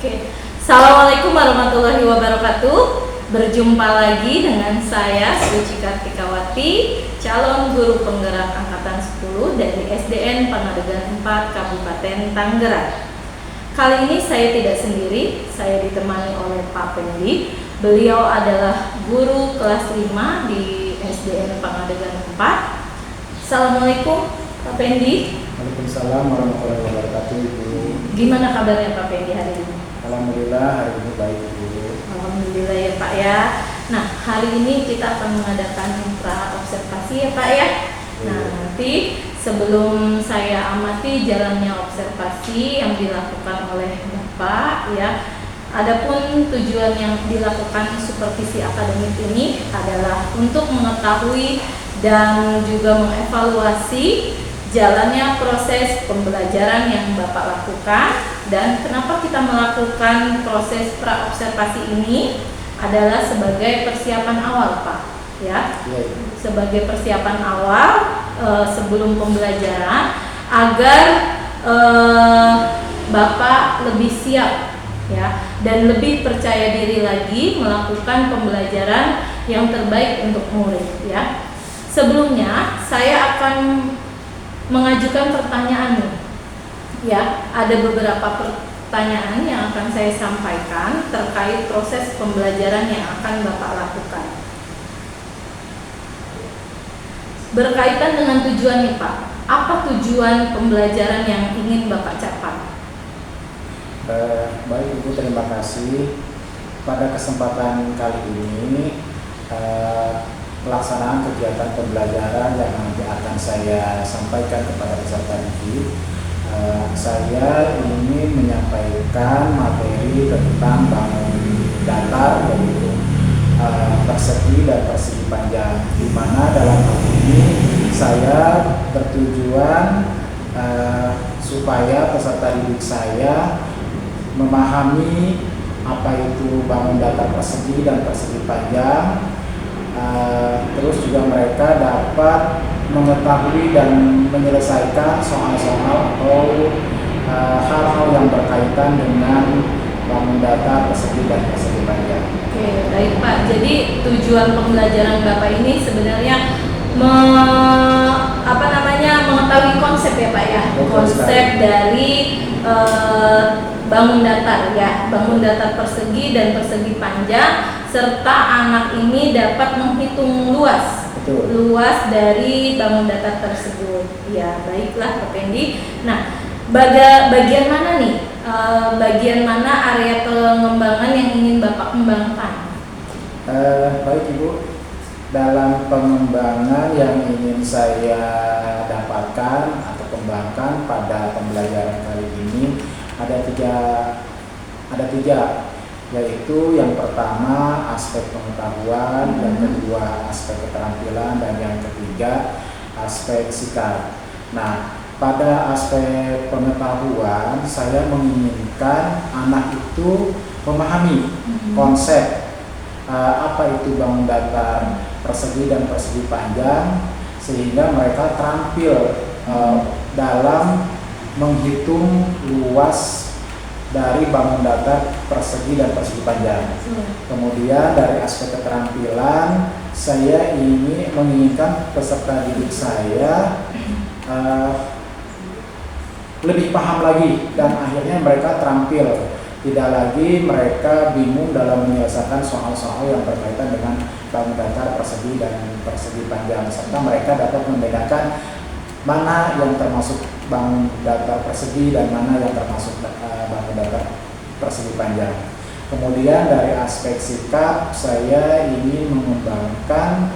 Oke, Assalamualaikum warahmatullahi wabarakatuh. Berjumpa lagi dengan saya Suci Kartikawati, calon guru penggerak angkatan 10 dari SDN Pangadegan 4 Kabupaten Tangerang. Kali ini saya tidak sendiri, saya ditemani oleh Pak Pendi. Beliau adalah guru kelas 5 di SDN Pangadegan 4. Assalamualaikum Pak Pendi. Waalaikumsalam warahmatullahi wabarakatuh, Ibu. Gimana kabarnya Pak Pendi hari ini? Alhamdulillah hari ini baik, Ibu. Alhamdulillah ya Pak ya. Nah, hari ini kita akan mengadakan pra observasi ya Pak ya. Nah, nanti sebelum saya amati jalannya observasi yang dilakukan oleh Bapak ya. Adapun tujuan yang dilakukan supervisi akademik ini adalah untuk mengetahui dan juga mengevaluasi jalannya proses pembelajaran yang Bapak lakukan, dan kenapa kita melakukan proses pra-observasi ini adalah sebagai persiapan awal Pak ya, sebagai persiapan awal sebelum pembelajaran agar Bapak lebih siap ya dan lebih percaya diri lagi melakukan pembelajaran yang terbaik untuk murid ya. Sebelumnya saya akan mengajukan pertanyaan nih. Ya, ada beberapa pertanyaan yang akan saya sampaikan terkait proses pembelajaran yang akan Bapak lakukan. Berkaitan dengan tujuan nih Pak, apa tujuan pembelajaran yang ingin Bapak capai? Baik Ibu, terima kasih. Pada kesempatan kali ini pelaksanaan kegiatan pembelajaran yang nanti akan saya sampaikan kepada peserta didik, saya ingin menyampaikan materi tentang bangun datar, yaitu persegi dan persegi panjang, di mana dalam hal ini saya bertujuan supaya peserta didik saya memahami apa itu bangun datar persegi dan persegi panjang. Terus juga mereka dapat mengetahui dan menyelesaikan soal-soal atau hal-hal yang berkaitan dengan bangun datar persegi dan persegi panjang. Oke, baik Pak. Jadi tujuan pembelajaran Bapak ini sebenarnya mengetahui konsep ya Pak ya, konsep dari bangun datar ya, bangun datar persegi dan persegi panjang, serta anak ini dapat menghitung luas. Betul. Luas dari bangun datar tersebut. Ya, baiklah Pak Pendi. Nah, bagian mana nih? Bagian mana area pengembangan yang ingin Bapak kembangkan? Baik Ibu, dalam pengembangan yang ingin saya dapatkan atau kembangkan pada pembelajaran kali ini ada tiga, yaitu yang pertama aspek pengetahuan, yang kedua aspek keterampilan, dan yang ketiga aspek sikap. Nah, pada aspek pengetahuan saya menginginkan anak itu memahami konsep apa itu bangun datar persegi dan persegi panjang, sehingga mereka terampil dalam menghitung luas dari bangun datar persegi dan persegi panjang. Kemudian dari aspek keterampilan, saya menginginkan peserta didik saya lebih paham lagi, dan akhirnya mereka terampil. Tidak lagi mereka bingung dalam menyelesaikan soal-soal yang berkaitan dengan bangun datar persegi dan persegi panjang, serta mereka dapat membedakan mana yang termasuk bangun datar persegi dan mana yang termasuk bangun datar persegi panjang. Kemudian dari aspek sikap, saya ingin mengembangkan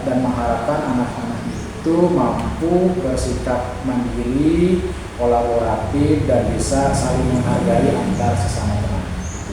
dan mengharapkan anak-anak itu mampu bersikap mandiri, kolaboratif, dan bisa saling menghargai antar sesama teman.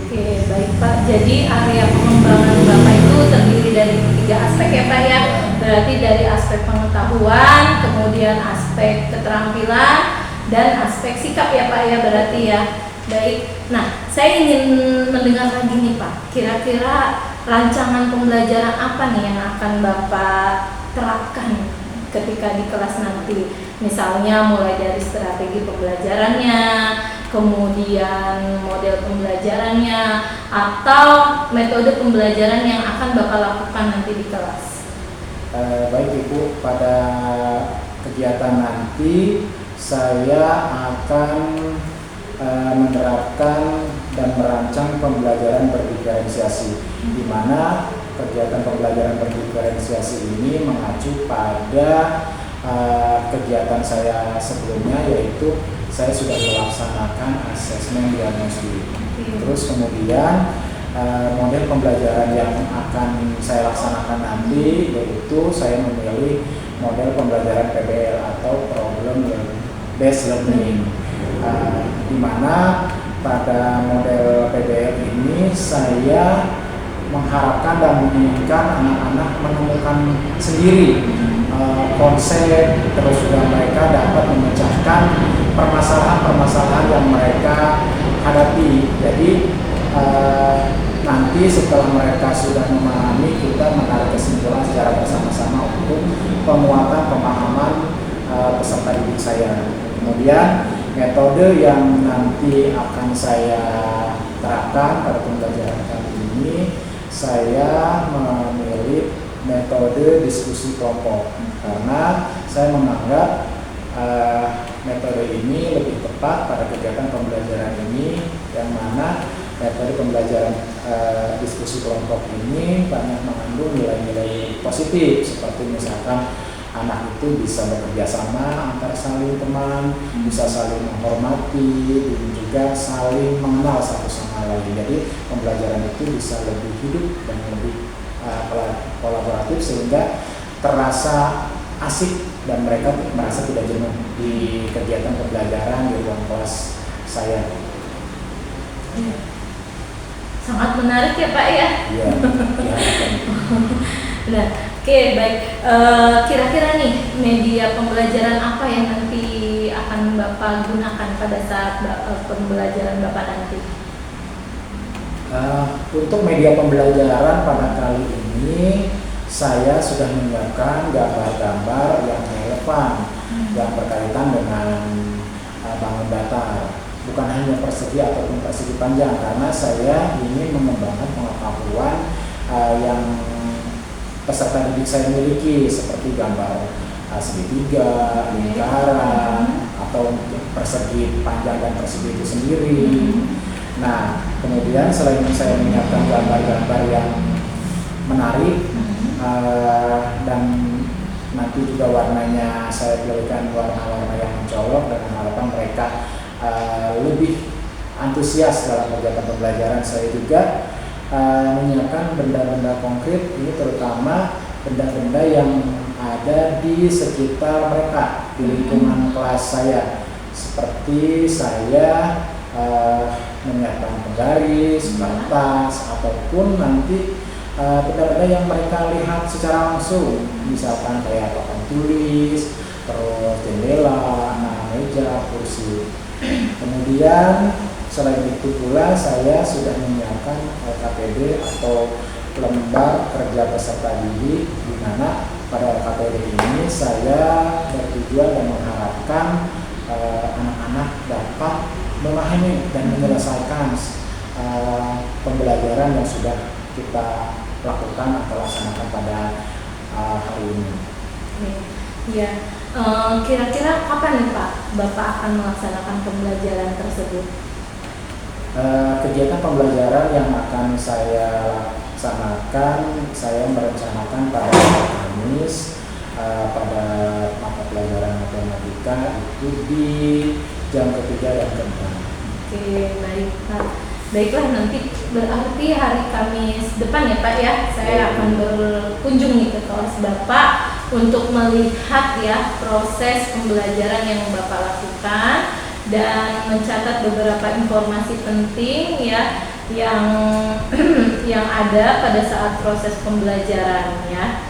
Oke, baik Pak. Jadi area pengembangan Bapak itu terdiri dari tiga aspek ya Pak ya. Berarti dari aspek pengetahuan, kemudian aspek keterampilan, dan aspek sikap ya Pak ya, berarti ya. Baik. Nah, saya ingin mendengar lagi nih Pak. Kira-kira rancangan pembelajaran apa nih yang akan Bapak terapkan ketika di kelas nanti? Misalnya mulai dari strategi pembelajarannya, kemudian model pembelajarannya, atau metode pembelajaran yang akan Bapak lakukan nanti di kelas. Baik Ibu, pada kegiatan nanti saya akan menerapkan dan merancang pembelajaran berdiferensiasi, di mana kegiatan pembelajaran berdiferensiasi ini mengacu pada kegiatan saya sebelumnya, yaitu saya sudah melaksanakan asesmen diagnostik. Terus kemudian model pembelajaran yang akan saya laksanakan nanti yaitu saya memilih model pembelajaran PBL atau Problem Based Learning, di mana pada model PBL ini saya mengharapkan dan menginginkan anak-anak menemukan sendiri konsep, terus juga mereka dapat memecahkan permasalahan-permasalahan yang mereka hadapi. Jadi nanti setelah mereka sudah memahami, kita menarik kesimpulan secara bersama-sama untuk penguatan pemahaman peserta didik saya. Kemudian metode yang nanti akan saya terapkan pada pembelajaran kali ini, saya memilih metode diskusi kelompok, karena saya menganggap metode ini lebih tepat pada kegiatan pembelajaran ini, yang mana metode pembelajaran diskusi kelompok ini banyak mengandung nilai-nilai positif, seperti misalkan anak itu bisa bekerja sama antar saling teman, bisa saling menghormati, dan juga saling mengenal satu sama lain. Jadi pembelajaran itu bisa lebih hidup dan lebih kolaboratif, sehingga terasa asik dan mereka merasa tidak jenuh di kegiatan pembelajaran di ruang kelas saya. Sangat menarik ya Pak ya. Iya. Nah, oke, baik. Kira-kira nih media pembelajaran apa yang nanti akan Bapak gunakan pada saat pembelajaran Bapak nanti? Untuk media pembelajaran pada kali ini saya sudah menyiapkan gambar-gambar yang relevan, yang berkaitan dengan bangun datar. Bukan hanya persegi ataupun persegi panjang, karena saya ingin mengembangkan pengetahuan yang peserta didik saya miliki, seperti gambar segitiga, lingkaran, atau persegi panjang dan persegi itu sendiri. Nah, kemudian selain saya menyiapkan gambar-gambar yang menarik dan nanti juga warnanya saya pilihkan warna-warna yang mencolok dengan harapan mereka lebih antusias dalam kegiatan pembelajaran. Saya juga menyiapkan benda-benda konkret, ini terutama benda-benda yang ada di sekitar mereka, di lingkungan kelas saya, seperti saya menyiapkan penggaris, kertas, ataupun nanti benda-benda yang mereka lihat secara langsung, misalkan kayak papan tulis, terus jendela, meja, kursi. Kemudian selain itu pula saya sudah menyiapkan LKPD atau lembar kerja peserta didik, di mana pada LKPD ini saya bertujuan dan mengharapkan anak-anak dapat memahami dan menyelesaikan pembelajaran yang sudah kita lakukan atau laksanakan pada hari ini. Ya, kira-kira kapan nih Pak Bapak akan melaksanakan pembelajaran tersebut? Kegiatan pembelajaran yang akan saya laksanakan, saya merencanakan pada Kamis pada mata pelajaran matematika itu di jam ketiga dan keempat. Oke, baik Pak. Baiklah, nanti berarti hari Kamis depan ya Pak ya, saya akan berkunjung nih ke kelas Bapak untuk melihat ya proses pembelajaran yang Bapak lakukan dan mencatat beberapa informasi penting ya yang ada pada saat proses pembelajaran ya.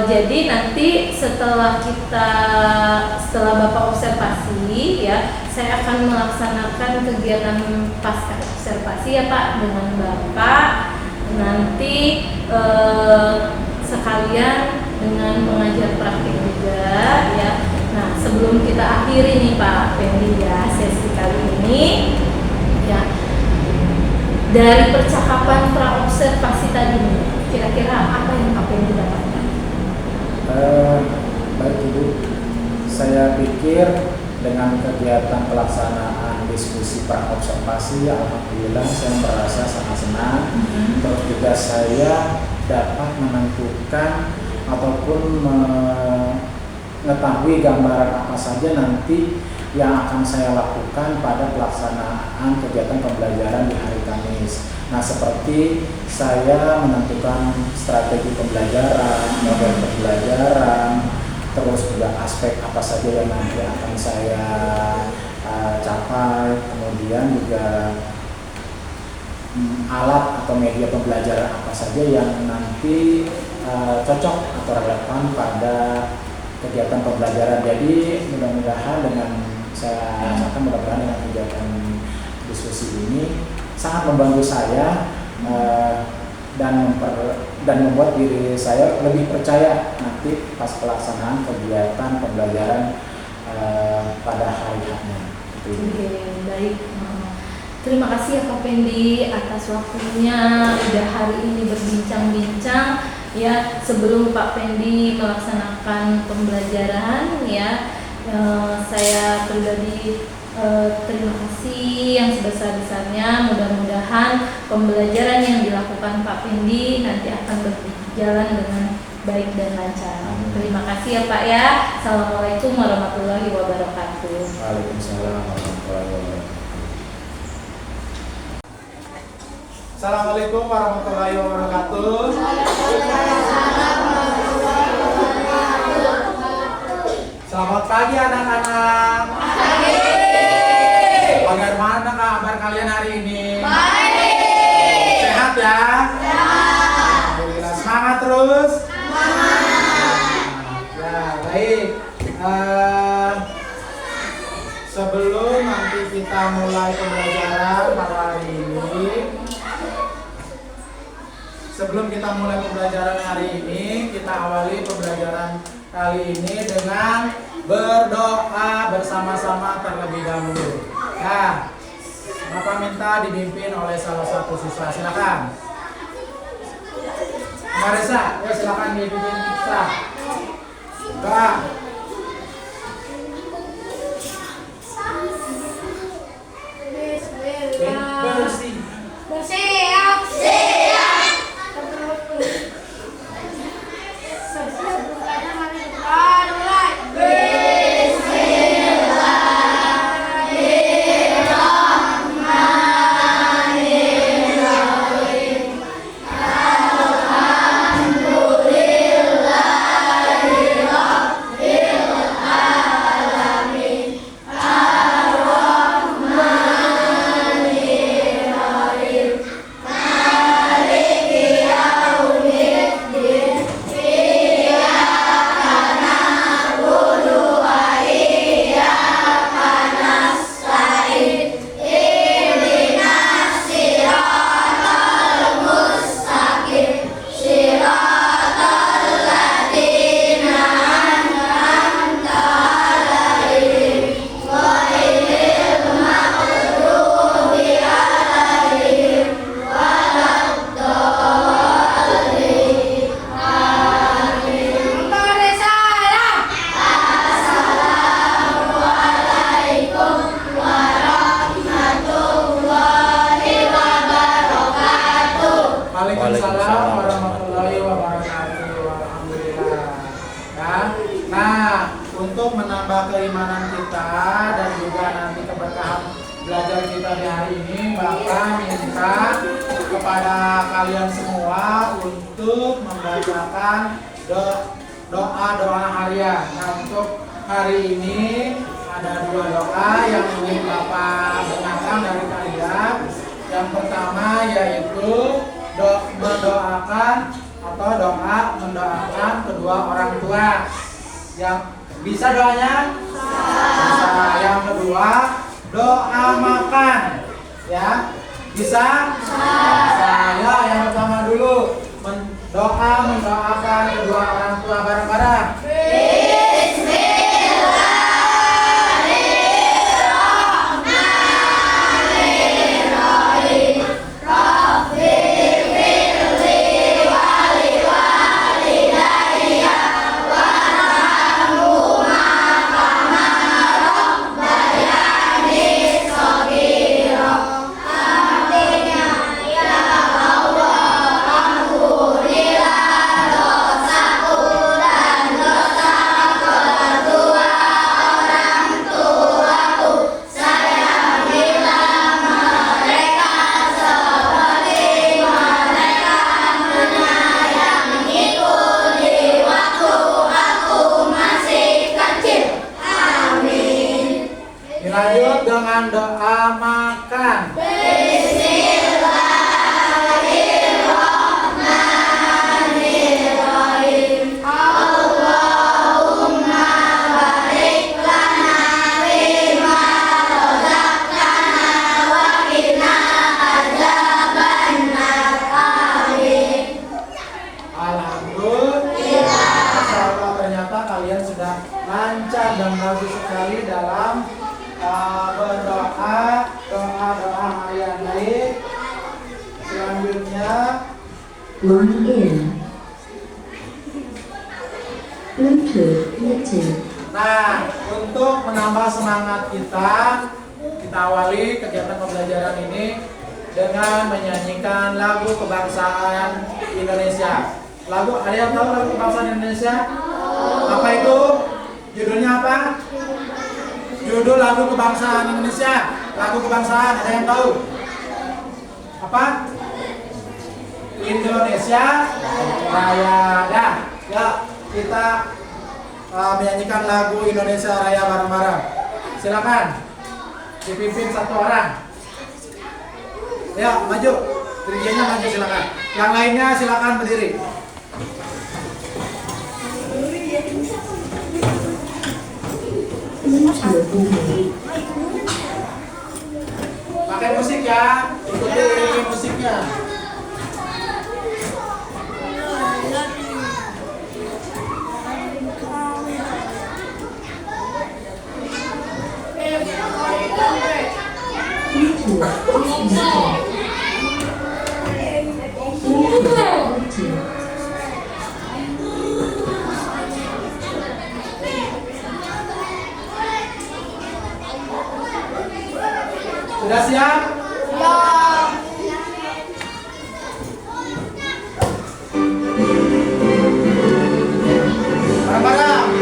Jadi nanti setelah Bapak observasi ya, saya akan melaksanakan kegiatan pasca observasi ya Pak dengan Bapak, nanti sekalian dengan mengajar praktik juga ya. Nah, sebelum kita akhiri nih Pak Pendi ya, ini, ya, dari percakapan praobservasi tadi, kira-kira apa yang Pak Pendi dapatkan? Baik Ibu, saya pikir dengan kegiatan pelaksanaan diskusi praobservasi, alhamdulillah saya merasa sangat senang. Terus juga saya dapat menentukan ataupun mengetahui gambaran apa saja nanti yang akan saya lakukan pada pelaksanaan kegiatan pembelajaran di hari Kamis. Nah, seperti saya menentukan strategi pembelajaran, model pembelajaran, terus juga aspek apa saja yang nanti akan saya capai, kemudian juga alat atau media pembelajaran apa saja yang nanti cocok atau relevan pada kegiatan pembelajaran. Jadi mudah-mudahan dengan saya rasakan, mudah-mudahan dengan kegiatan diskusi ini sangat membantu saya dan membuat diri saya lebih percaya nanti pas pelaksanaan kegiatan pembelajaran pada hari-harinya. Oke, baik. Terima kasih ya Pak Pendi atas waktunya udah hari ini berbincang-bincang ya. Sebelum Pak Pendi melaksanakan pembelajaran ya, saya pribadi terima kasih yang sebesar-besarnya. Mudah-mudahan pembelajaran yang dilakukan Pak Pendi nanti akan berjalan dengan baik dan lancar. Terima kasih ya Pak ya. Assalamualaikum warahmatullahi wabarakatuh. Waalaikumsalam warahmatullahi wabarakatuh. Assalamualaikum warahmatullahi wabarakatuh. Selamat pagi anak-anak. Bagaimana kabar kalian hari ini? Baik. Sehat ya? Sehat. Alhamdulillah. Semangat terus? Semangat. Ya, baik. Sebelum nanti kita mulai pembelajaran pada hari ini, kita awali pembelajaran kali ini dengan berdoa bersama-sama terlebih dahulu. Nah, Bapak minta dipimpin oleh salah satu siswa. Silakan. Marisa, ya silakan dipimpin kita. Doa. Bersih. Bersiap. Waalaikumsalam warahmatullahi wabarakatuh. Alhamdulillah. Ya. Nah, untuk menambah keimanan kita dan juga nanti keberkahan belajar kita di hari ini, Bapak minta kepada kalian semua untuk membacakan doa-doa harian. Nah, untuk hari ini ada dua doa yang ingin Bapak dengarkan dari kalian. Yang pertama yaitu mendoakan kedua orang tua. Yang bisa doanya? Bisa. Yang kedua, doa makan. Ya, bisa? Bisa. Ya, yang pertama dulu mendoakan kedua orang tua bareng-bareng. Lanjut dengan doa makan. Alhamdulillah. Masyaallah, ternyata kalian sudah lancar dan bagus sekali dalam berdoa, doa harian baik. Selanjutnya Line in. Bluetooth muted. Nah, untuk menambah semangat kita awali kegiatan pembelajaran ini dengan menyanyikan lagu kebangsaan Indonesia. Ada yang tahu lagu kebangsaan Indonesia? Apa itu? Judulnya apa? Judul lagu kebangsaan Indonesia. Lagu kebangsaan, ada yang tahu? Apa? Indonesia Raya. Dah, ya kita menyanyikan lagu Indonesia Raya bareng-bareng. Silakan dipimpin satu orang. Ya, maju. Dirinya maju silakan. Yang lainnya silakan berdiri. Bluetooth muted. Pakai musik ya. Ikuti iringi musiknya. Sudah siap? Bareng-bareng.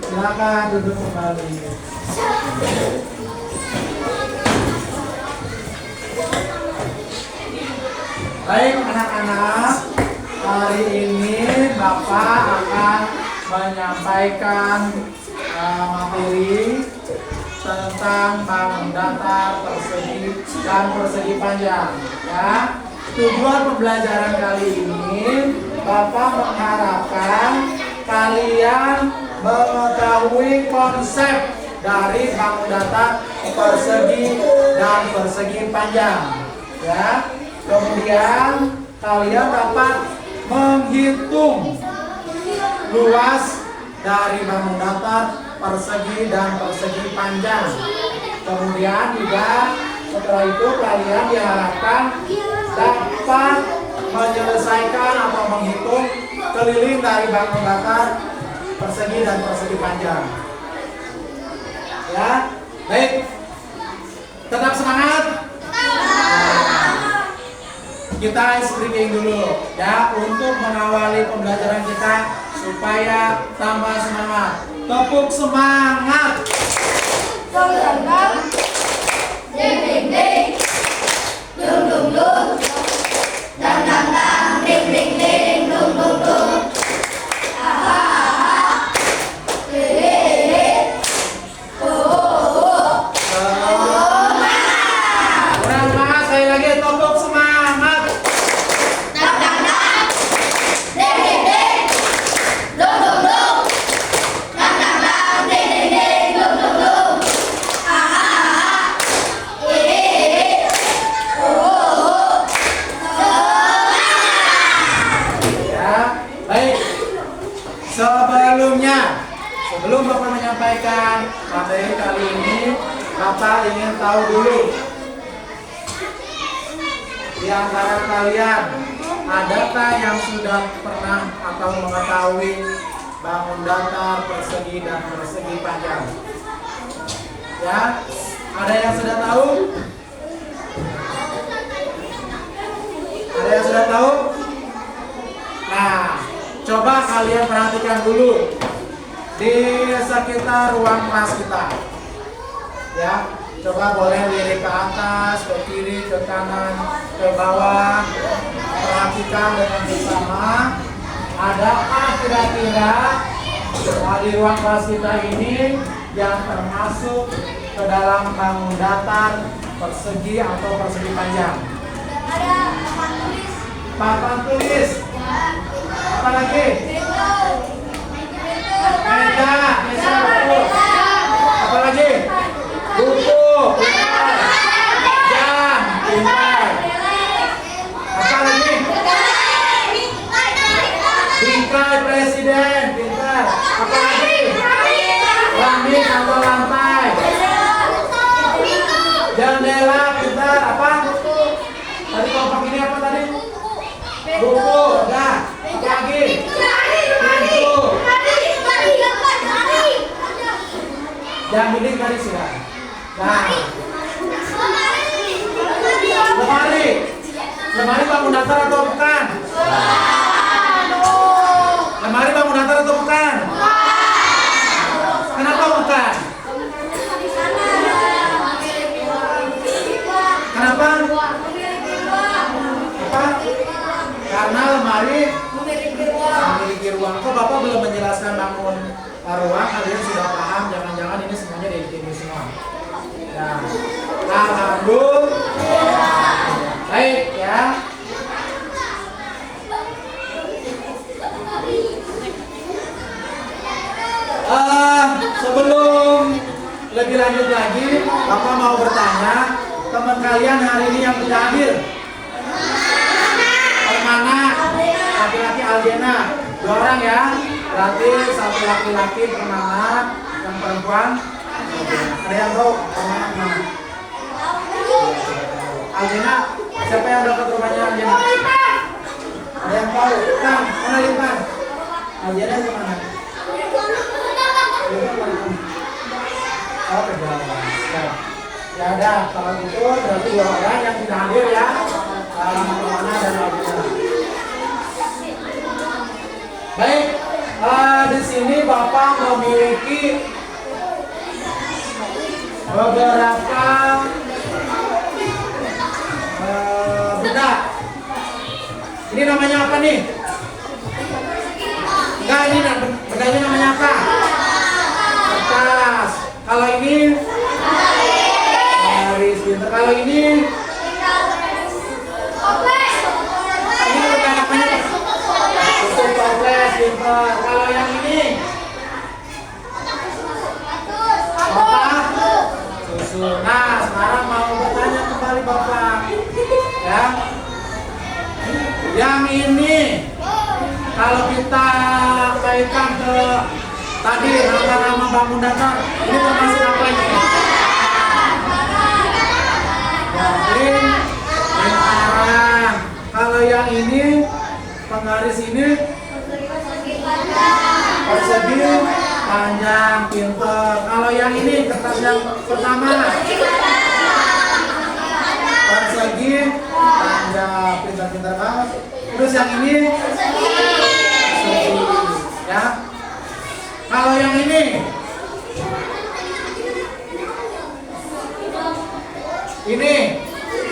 Silakan duduk kembali. Baik anak-anak, hari ini Bapak akan menyampaikan materi tentang bangun datar, persegi dan persegi panjang. Ya, tujuan pembelajaran kali ini Bapak mengharapkan kalian mengetahui konsep dari bangun datar, persegi dan persegi panjang. Ya, kemudian kalian dapat menghitung luas dari bangun datar, persegi dan persegi panjang. Kemudian juga setelah itu kalian diharapkan dapat menyelesaikan atau menghitung keliling dari bangun datar, persegi dan persegi panjang. Ya, baik. Tetap semangat. kita ice breaking dulu ya untuk mengawali pembelajaran kita supaya tambah semangat. Tepuk semangat. Ding ding ding, dung dung dung, dang dang dang, ding ding ding, dung dung dung. Aha aha, he he he, oh. Kurang semangat, sekali lagi tepuk semangat. Dang dang dang, ding ding ding, dung dung dung, dang dang dang, ding ding ding, dung dung dung. Aha aha, he he he, oh. Ya, baik. Sebelum Bapak menyampaikan materi kali ini, Bapak ingin tahu dulu di antara kalian adakah yang sudah pernah atau mengetahui bangun datar, persegi dan persegi panjang? Ya, ada yang sudah tahu? Ada yang sudah tahu? Nah, coba kalian perhatikan dulu di sekitar ruang kelas kita. Ya, coba boleh lirik ke atas, ke kiri, ke kanan, ke bawah. Perhatikan dengan bersama. Adakah kira-kira di ruang kelas kita ini yang termasuk ke dalam bangun datar, persegi atau persegi panjang? Ada papan tulis. Papan tulis. Apa lagi? Meja buku. Apa lagi? Buku. Jam. Pintar. Apa lagi? Bingkai presiden. Pintar. Apa lagi? Langit atau lantai. Jendela. Pintar. Apa? Tadi kelompok ini apa tadi? Buku. Dah. Apa lagi? Pintu. Yang ini tadi sudah. Nah, lemari. Lemari bangun datar atau bukan? Lemari bangun datar atau bukan? Kenapa bukan? Kenapa? Apa? Karena lemari memiliki ruang. Kok Bapak belum menjelaskan bangun ruang? Kalian sudah paham? Jangan-jangan ini semuanya dari semua. Nah, alhamdulillah. Baik ya. Sebelum lebih lanjut lagi, Bapak mau bertanya, teman kalian hari ini yang tidak hadir? Permana, laki-laki Aldena, 2 orang ya. Berarti 1 laki-laki Permana, yang perempuan. Ada yang tahu Permana kemana? Aldena, siapa yang dekat rumahnya Aldena? Ada yang tahu? Kang, mana Lintan? Aldena kemana? Oh, ke bawah. Ya udah, kalau gitu berarti 2 orang yang tidak hadir ya. Permana dan Aldena. Baik, di sini Bapak memiliki beberapa benda. Ini namanya apa nih? Enggak, ini bendanya namanya apa? Kertas. Kalau ini garis. Kalau ini benda namanya tutup toples. Kalau yang ini apa? Susu. Nah, sekarang mau bertanya kembali Bapak ya. Yang ini kalau kita kaitkan ke tadi nama-nama bangun datar, ini termasuk apa ini? Lingkaran. Kalau yang ini penggaris ini persegi panjang, pinter. Kalau yang ini kertas yang pertama persegi panjang, pinter. pintar banget. Terus yang ini persegi, ya. Kalau yang ini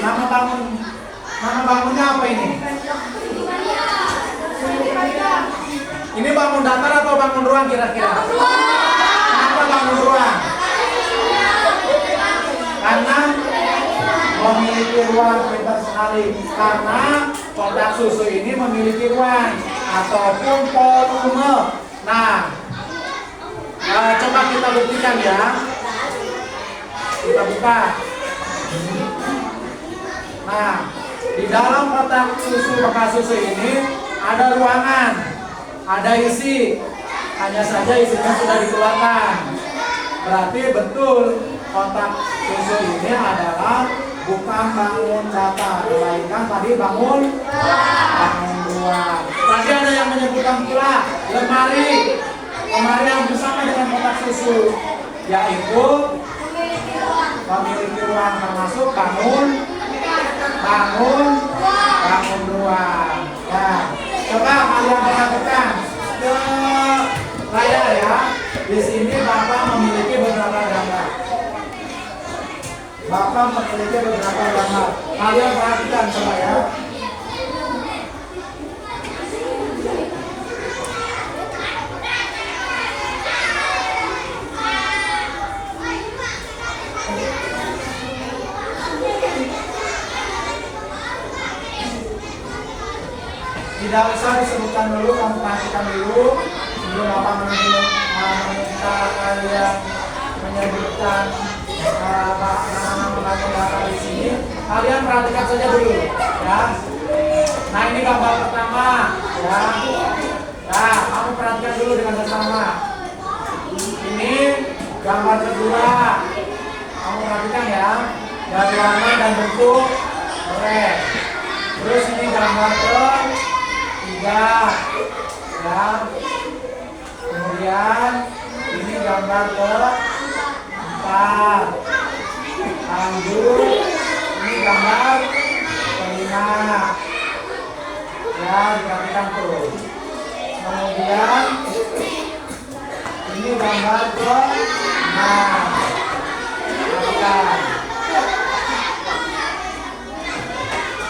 nama bangunnya apa ini? Ini bangun datar atau bangun ruang kira-kira? Kenapa bangun ruang? Karena memiliki ruang, pintar sekali. Karena kotak susu ini memiliki ruang ataupun volume. Nah, coba kita buktikan ya. Kita buka. Nah, di dalam kotak susu bekas susu ini ada ruangan, ada isi. Hanya saja isinya sudah dikeluarkan. Berarti betul kotak susu ini adalah bukan bangun datar, melainkan tadi bangun ruang. Tadi ada yang menyebutkan pula lemari yang bersama dengan kotak susu, yaitu memiliki ruang, termasuk bangun ruang. Nah, coba kalian perhatikan ke layar ya. Di sini Bapak memiliki beberapa gambar. Kalian perhatikan coba ya. Tidak usah disebutkan dulu, kamu perhatikan dulu sebelum Bapak meminta kalian menyebutkan nama-nama bangun datar di sini. Kalian perhatikan saja dulu, ya. Nah, ini gambar pertama, ya. Nah, kamu perhatikan dulu dengan bersama. Ini gambar kedua, kamu perhatikan ya. Dari warna dan bentuk, oke. Terus ini gambar ketiga, ya. Kemudian ini gambar keempat. Lanjut, ini gambar kelima. Ya, diperhatikan tuh. Kemudian ini gambar ke-6. Perhatikan.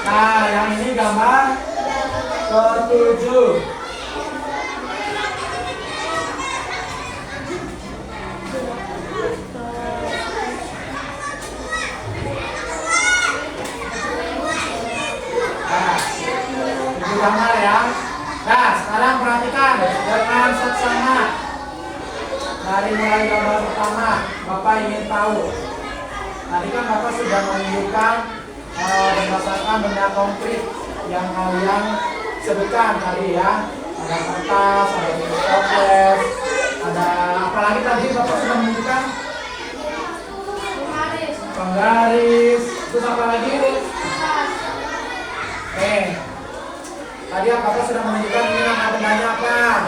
Nah, yang ini gambar ke-7. Gambar ya. Nah, sekarang perhatikan dengan seksama. Dari mulai gambar pertama, Bapak ingin tahu. Tadi kan Bapak sudah menunjukkan berdasarkan benda konkret yang kalian sebutkan tadi ya. Ada kertas, ada toples, ada apalagi tadi Bapak sudah menunjukkan penggaris, terus apa lagi? Tadi Bapak sudah menunjukkan ini nama bendanya apa?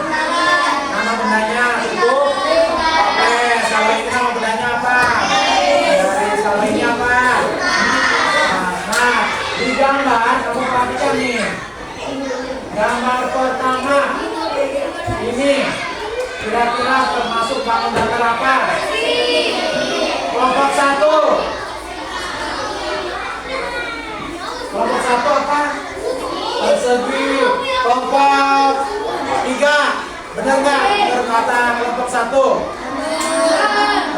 Nama bendanya itu toples. Kalau ini nama bendanya apa? Penggaris. Kalau ini apa? Nah, di gambar kamu perhatikan nih. Gambar pertama ini kira-kira termasuk bangun datar apa? Kelompok 1. Kelompok 1 apa? Persegi. Kelompok 3. Benar nggak? Benar kata kelompok 1.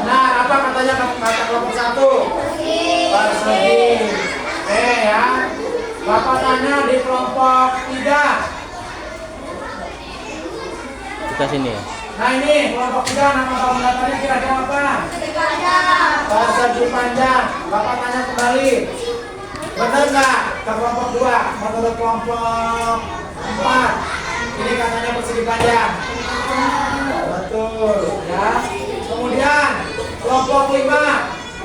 Benar. Apa katanya kata kelompok 1? Persegi. Ya. Bapak tanya di kelompok 3. Kita sini ya. Nah, ini kelompok 3 nama bangun datarnya kira-kira apa? Persegi panjang. Bapak tanya kembali. Benar nggak ke kelompok 2? Menurut kelompok 4 ini katanya persegi panjang. Betul ya. Kemudian kelompok 5.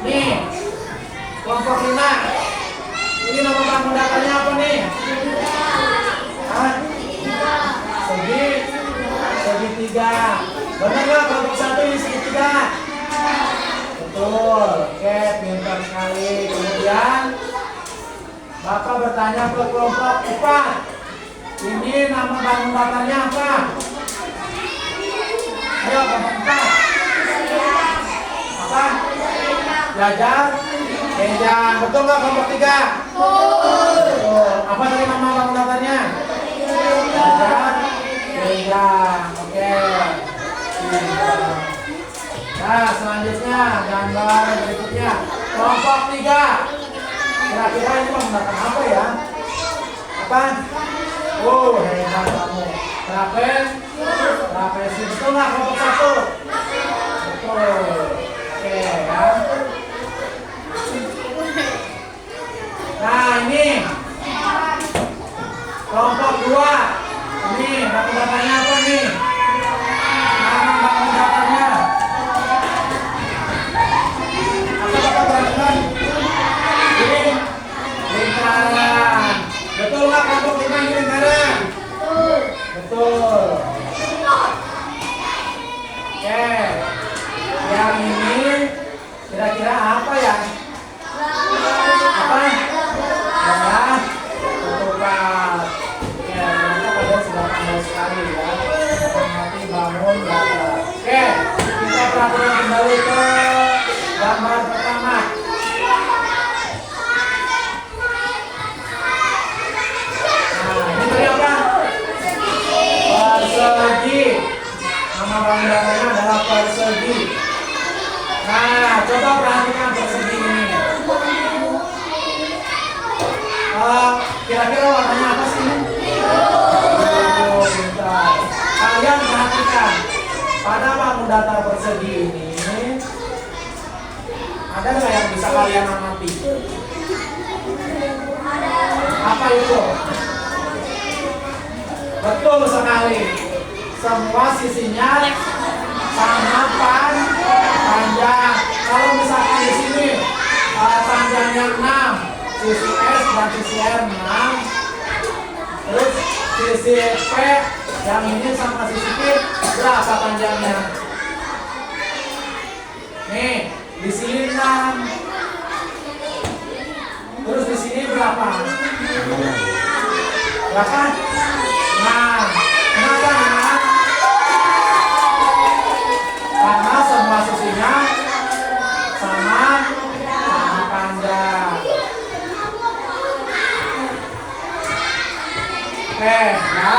Nih kelompok 5 ini nama bangun datarnya apa nih? Segitiga. Benar nggak kelompok 1 ini segitiga? Betul. Oke, pintar sekali. Kemudian Bapak bertanya ke kelompok 4. Ini nama bangun datanya apa? Ayo kelompok 4. Apa? Belajar? Benjang. Betul nggak kelompok 3? Betul. Apa tadi nama bangun datanya? Belajar? Benjang. Oke. Nah, selanjutnya gambar berikutnya kelompok 3. Kira-kira ini menggunakan apa ya? Apa? Oh, hebat kamu. Trapesius. Betul nggak kelompok 1? Betul. Oke ya. Nah, ini kelompok 2. Ini bangun-bangunnya apa nih? Nama bangun-bangunnya. Apa perhatikan? Ini lingkaran. Betul nggak kelompok 5 ini lingkaran? Betul. Oke. Yang ini kira-kira apa ya? Apa? Ya, ketupat. Ya, ternyata kalian sudah pandai sekali ya. Mengerti bangun belajar. Oke, kita perhatikan kembali ke gambar pertama. Nah, ini tadi apa? Persegi. Nama bangunannya adalah persegi. Nah, coba perhatikan persegi ini. Kira-kira warnanya apa sih? Oh, pintar. Kalian perhatikan pada bangun datar persegi ini ada nggak yang bisa kalian amati? Apa itu? Betul sekali. Semua sisinya sama panjang. Kalau misalkan di sini panjangnya 6. Sisi S dan sisi R 6. Terus sisi P yang ini sama sisi Q berapa panjangnya? Nih, di sini 6. Terus di sini berapa? Berapa? Nah, kenapa 6? Karena semua sisinya sama panjang. Oke, ya.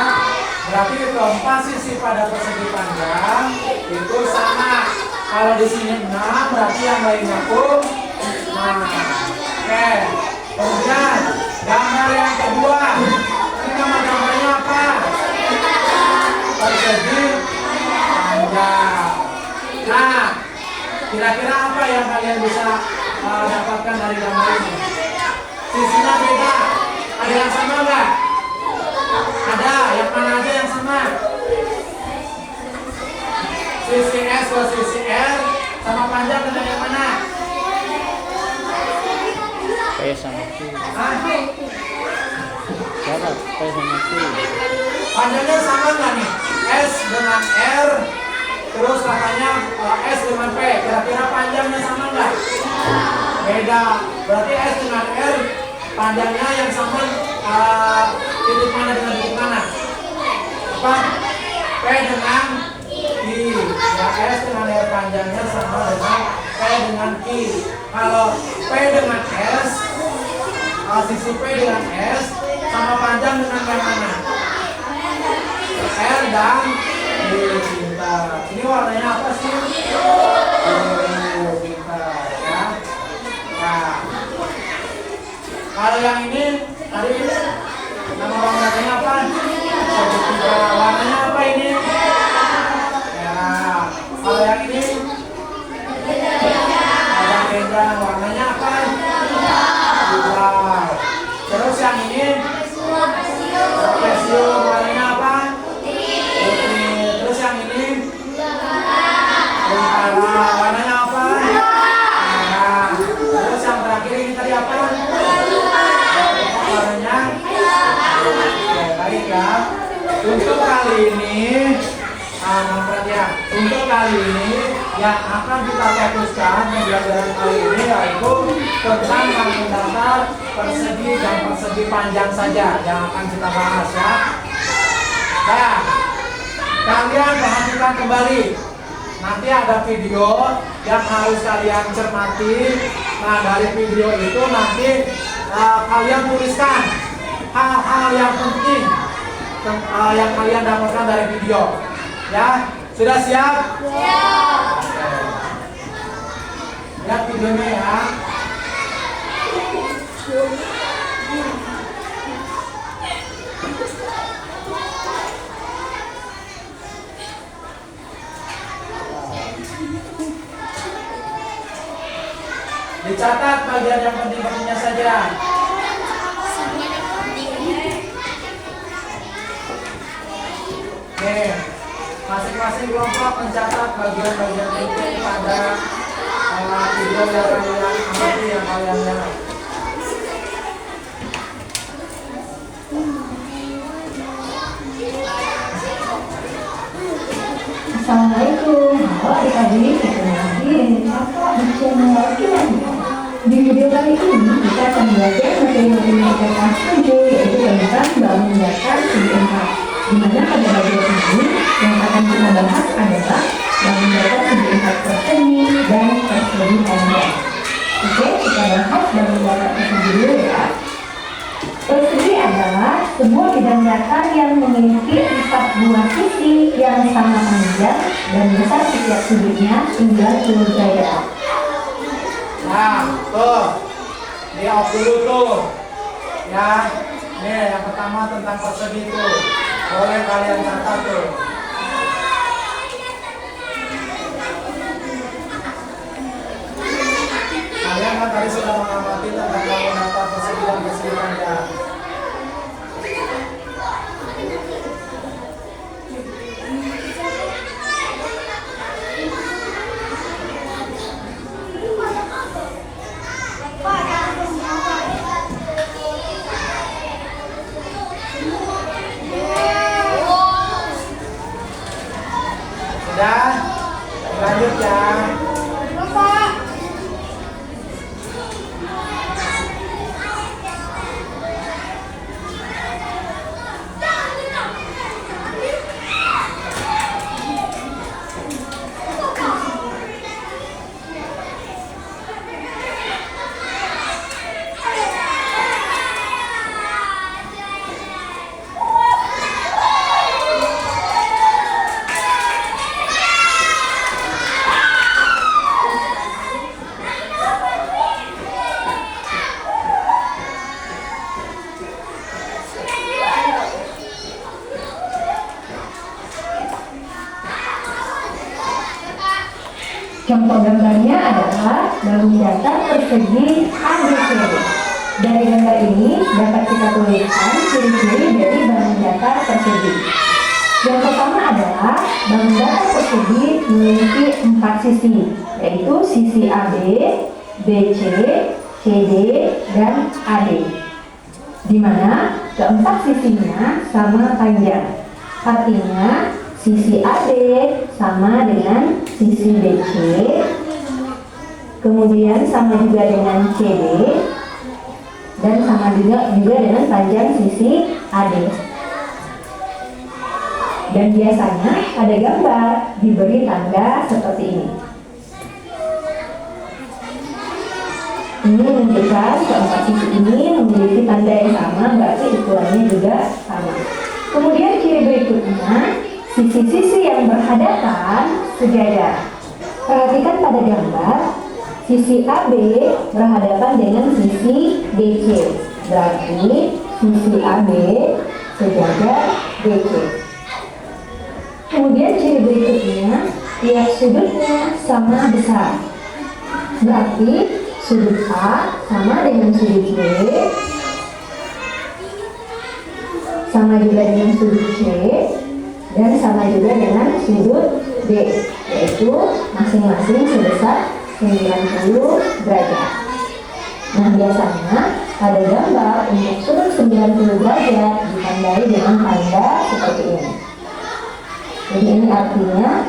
Berarti keempat sisi pada persegi panjang itu sama. Kalau di sini 6, berarti yang lainnya pun 6. Oke. Kemudian gambar yang kedua. Ini nama gambarnya apa? Persegi panjang. Nah, kira-kira apa yang kalian bisa dapatkan dari gambar ini? Sisinya beda. Ada yang sama nggak? Ada, yang mana aja yang sama? Sisi S ke sisi R sama panjang dengan yang mana? P sama Q. Hah? Siapa? P sama Q. Panjangnya sama nggak nih? S dengan R, terus katanya S dengan P. Kira-kira panjangnya sama nggak? Beda. Berarti S dengan R panjangnya yang sama titik mana dengan titik mana? Apa? P dengan I. Ya, S dengan R panjangnya sama dengan P dengan I. Kalau P dengan S, sisi P dengan S sama panjang dengan yang mana? R dan I. Pintar. Ini warnanya apa sih? Biru. Pintar ya. Nah, kalau yang ini tadi nama bangunannya apa? Segitiga. Warnanya apa ini? Ya. Kalau yang ini ada benjang. Warnanya apa? Hijau. Terus yang ini trapesium. Warnanya apa? Putih. Terus yang ini lingkaran. Warnanya apa? Merah. Terus yang terakhir ini tadi apa? Warnanya. Oke, baik ya. Untuk yang akan kita fokuskan pembelajaran kali ini yaitu tentang bangun datar persegi dan persegi panjang saja yang akan kita bahas ya. Nah, kalian perhatikan kembali. Nanti ada video yang harus kalian cermati. Nah, dari video itu nanti kalian tuliskan hal-hal yang penting yang kalian dapatkan dari video. Ya, sudah siap? Siap. Lihat videonya ya. Dicatat bagian yang penting-pentingnya saja. Oke, masing-masing kelompok mencatat bagian-bagian penting pada video yang kalian amati yang kalian lihat. Assalamualaikum, halo adik-adik, ketemu lagi dengan kakak di channel Kinania. Di video kali ini kita akan belajar materi-materi IPK 7 yaitu tentang bangun datar segi 4. Di mana pada bagian ini yang akan kita bahas adalah bangun datar segi 4 persegi dan persegi panjang. Oke, kita bahas bangun datar persegi dulu ya. Persegi adalah sebuah bidang datar yang memiliki 4 buah sisi yang sama panjang dan besar setiap sudutnya 90 derajat. Nah, tuh, di off dulu tuh, ya. Nih, yang pertama tentang persegi tuh, boleh kalian catat tuh. Kalian kan tadi sudah mengamati tentang bangun datar persegi dan persegi panjang. Sudah, lanjut ya. Contoh gambarnya adalah bangun datar persegi ABC. Dari gambar ini dapat kita tuliskan ciri-ciri dari bangun datar persegi. Yang pertama adalah bangun datar persegi memiliki 4 sisi, yaitu sisi AB, BC, CD, dan AD. Di mana keempat sisinya sama panjang. Artinya sisi AB sama dengan sisi BC, kemudian sama juga dengan CD, dan sama juga dengan panjang sisi AD. Dan biasanya pada gambar diberi tanda seperti ini. Ini menunjukkan keempat sisi ini memiliki tanda yang sama, berarti ukurannya juga sama. Kemudian ciri berikutnya, sisi-sisi yang berhadapan sejajar. Perhatikan pada gambar, sisi AB berhadapan dengan sisi BC. Berarti sisi AB sejajar BC. Kemudian ciri berikutnya, tiap sudutnya sama besar. Berarti sudut A sama dengan sudut B, sama juga dengan sudut C, dan sama juga dengan sudut D, yaitu masing-masing sebesar 90 derajat. Nah, biasanya pada gambar untuk sudut 90 derajat ditandai dengan tanda seperti ini. Jadi ini artinya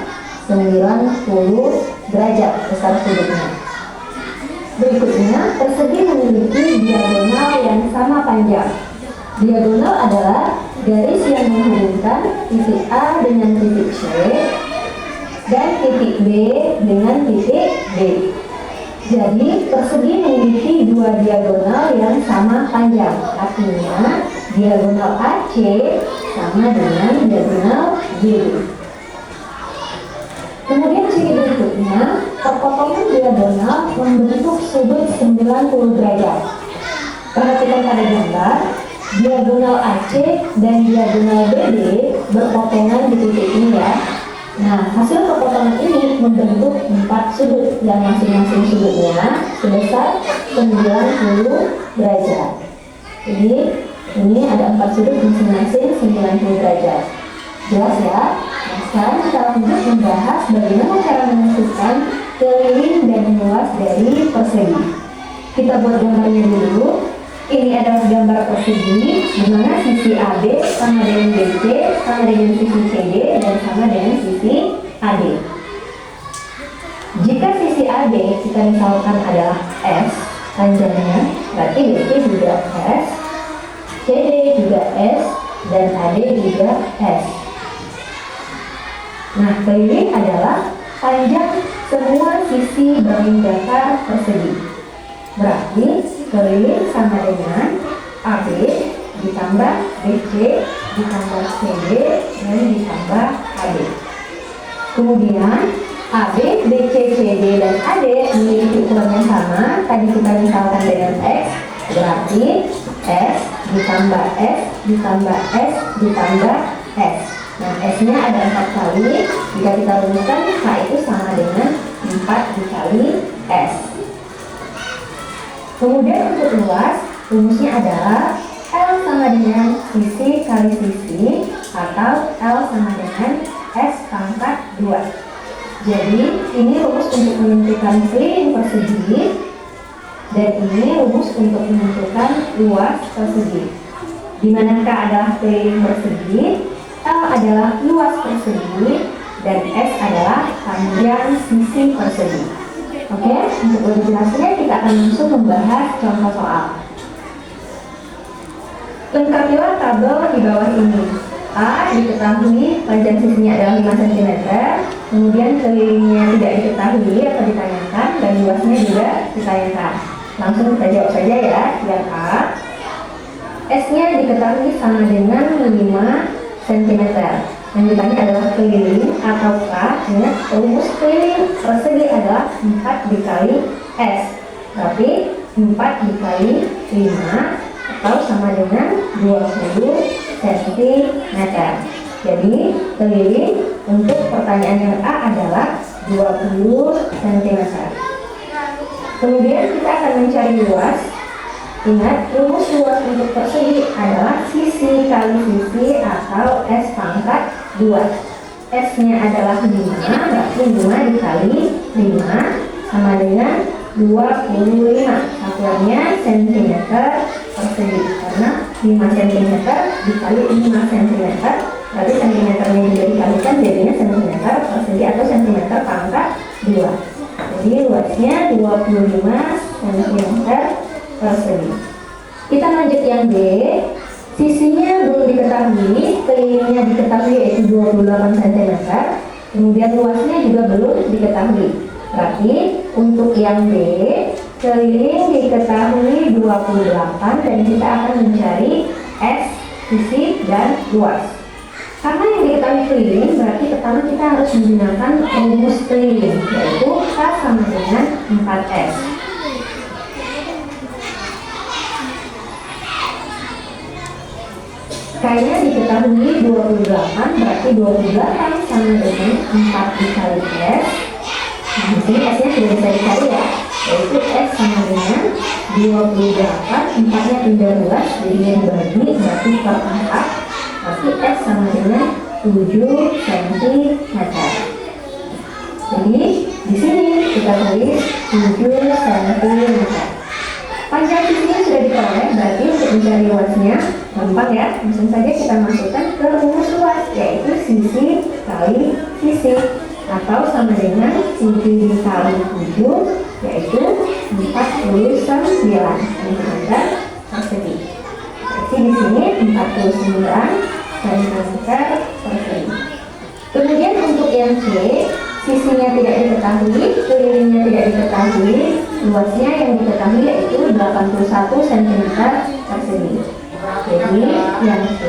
90 derajat besar sudutnya. Berikutnya, persegi memiliki diagonal yang sama panjang. Diagonal adalah garis yang menghubungkan titik A dengan titik C dan titik B dengan titik D. Jadi, persegi memiliki dua diagonal yang sama panjang. Artinya, diagonal AC sama dengan diagonal BD. Kemudian ciri berikutnya, perpotongan diagonal membentuk sudut 90 derajat. Perhatikan pada gambar, diagonal AC dan diagonal BD berpotongan di titik ini ya. Nah, hasil perpotongan ini membentuk 4 sudut yang masing-masing sudutnya sebesar 90 derajat. Jadi, ini ada 4 sudut masing-masing 90 derajat. Jelas ya? Nah, sekarang kita lanjut membahas bagaimana cara menentukan keliling dan luas dari persegi. Kita buat gambarnya dulu. Ini adalah gambar persegi di mana sisi AB sama dengan BC, sama dengan sisi CD, dan sama dengan sisi AD. Jika sisi AB kita misalkan adalah S panjangnya, berarti BC juga S, CD juga S, dan AD juga S. Nah, keliling adalah panjang semua sisi bagian datar persegi. Berarti keliling sama dengan AB ditambah BC ditambah CD dan ditambah AD. Kemudian AB, BC, CD, dan AD memiliki ukuran yang sama. Tadi kita misalkan dengan X, berarti S ditambah S ditambah S ditambah S. Nah, S-nya ada 4 kali. Jika kita rumuskan, K itu sama dengan 4 dikali S. Kemudian untuk luas, rumusnya adalah L sama dengan sisi kali sisi, atau L sama dengan S pangkat 2. Jadi, ini rumus untuk menentukan keliling persegi, dan ini rumus untuk menentukan luas persegi. Di manakah adalah keliling persegi, L adalah luas persegi, dan S adalah panjang sisi persegi. Oke, untuk lebih jelasnya kita akan langsung membahas contoh soal. Lengkapilah tabel di bawah ini. A diketahui panjang sisinya adalah 5 cm, kemudian kelilingnya tidak diketahui atau ditanyakan, dan luasnya juga ditanyakan. Langsung kita jawab saja ya. Yang A, S-nya diketahui sama dengan 5 cm. Yang ditanya adalah keliling atau K. Ingat, rumus keliling persegi adalah 4 dikali S. Berarti 4 dikali 5 atau sama dengan 20 cm. Jadi keliling untuk pertanyaan yang A adalah 20 cm. Kemudian kita akan mencari luas. Ingat, rumus luas untuk persegi adalah sisi kali sisi atau S pangkat 2. S-nya adalah 5, berarti 5 dikali 5 sama dengan 25. Satuannya cm persegi, karena 5 cm dikali 5 cm, berarti cm-nya juga dikalikan jadinya cm persegi atau cm pangkat 2. Jadi luasnya 25 cm persegi. Kita lanjut yang B. Sisinya belum diketahui, kelilingnya diketahui yaitu 28 cm. Kemudian luasnya juga belum diketahui. Berarti untuk yang B, keliling diketahui 28 dan kita akan mencari S, sisi, dan luas. Karena yang diketahui keliling, berarti pertama kita harus menggunakan rumus keliling, yaitu K sama dengan 4S. K-nya diketahui 28, berarti 28 sama dengan 4 dikali S. Nah, di sini S-nya sudah bisa dicari ya, yaitu S sama dengan 28, 4-nya tinggal 12, jadinya dibagi, berarti per 4, berarti S sama dengan 7 cm. Jadi, di sini kita tulis 7 cm. Panjang sisinya sudah diperoleh, berarti untuk mencari luasnya gampang ya. Langsung saja kita masukkan ke rumus luas, yaitu sisi kali sisi. atau sama dengan 7 dikali 7, yaitu 49 cm persegi. Jadi di sini 49 cm persegi. Kemudian untuk yang C, sisinya tidak diketahui, kelilingnya tidak diketahui, luasnya yang diketahui yaitu 81 cm persegi. Jadi yang C,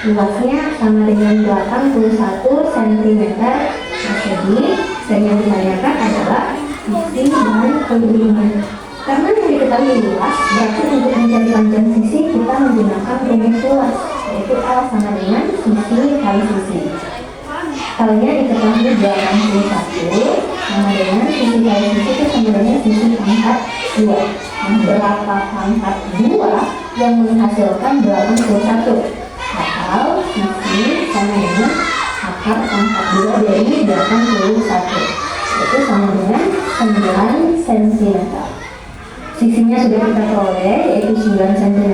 luasnya sama dengan 81 cm persegi, dan yang ditanyakan adalah sisi dan kelilingnya. Karena yang diketahui luas, berarti untuk mencari panjang sisi kita menggunakan rumus luas, yaitu L sama dengan sisi kali sisi. L-nya diketahui 81 sama dengan sisi kali sisi itu sama dengan sisi pangkat 2. Nah, berapa pangkat 2 yang menghasilkan 81? Atau sisi sama dengan akar pangkat 2 dari 81, itu sama dengan 9 cm. Sisinya sudah kita peroleh, yaitu 9 cm.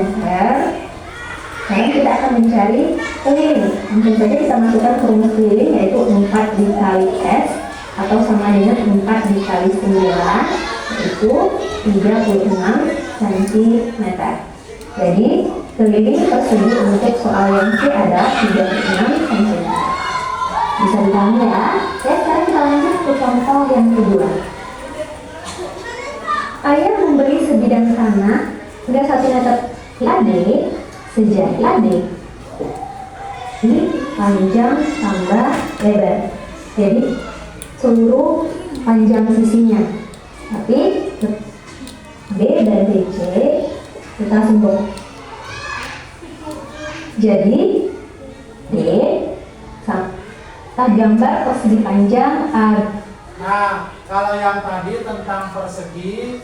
Sekarang kita akan mencari keliling. Langsung saja kita masukkan ke rumus keliling, yaitu 4 dikali S atau sama dengan 4 dikali 9, yaitu 36 cm. Jadi keliling persegi untuk soal yang C adalah 36 cm. Bisa dipahami ya? Sekarang kita lanjut ke contoh yang kedua. Ayah memberi sebidang tanah hingga 1 meter AD sejati AD. Ini panjang tambah lebar. Jadi seluruh panjang sisinya. Tapi B dan DC kita simpul. Jadi D kita gambar persegi panjang A. Nah, kalau yang tadi tentang persegi,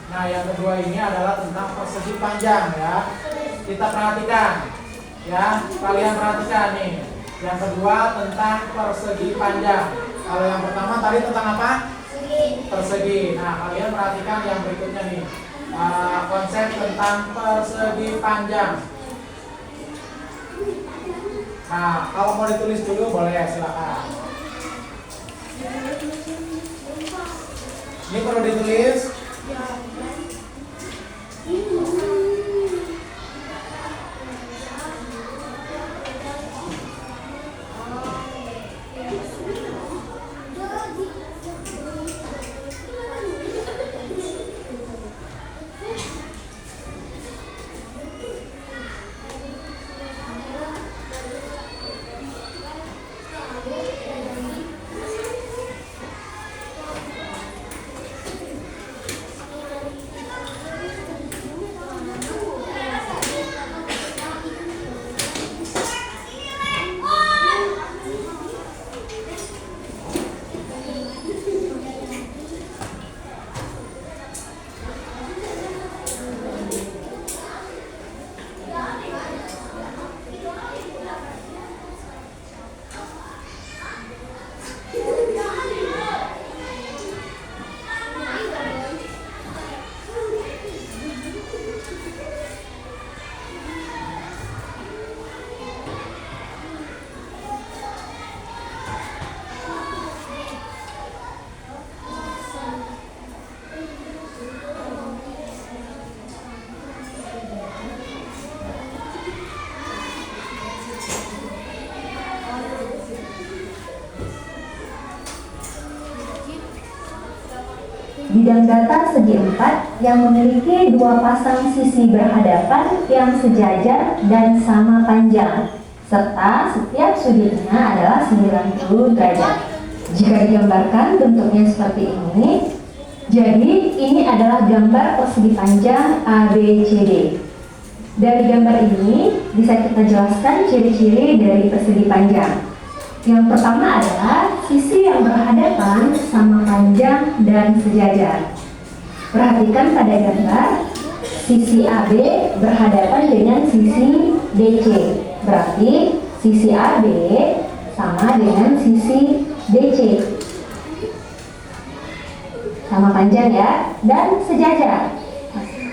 nah yang kedua ini adalah tentang persegi panjang ya. Kita perhatikan ya, kalian perhatikan nih. Yang kedua tentang persegi panjang. Kalau yang pertama tadi tentang apa? Persegi. Nah, kalian perhatikan yang berikutnya nih. Konsep tentang persegi panjang. Nah, kalau mau ditulis dulu boleh ya, silakan. Ini perlu ditulis. Bidang datar segi 4 yang memiliki 2 pasang sisi berhadapan yang sejajar dan sama panjang, serta setiap sudutnya adalah 90 derajat. Jika digambarkan bentuknya seperti ini, jadi ini adalah gambar persegi panjang ABCD. Dari gambar ini bisa kita jelaskan ciri-ciri dari persegi panjang. Yang pertama adalah sisi yang berhadapan sama panjang dan sejajar. Perhatikan pada gambar, sisi AB berhadapan dengan sisi DC. Berarti sisi AB sama dengan sisi DC. Sama panjang ya, dan sejajar.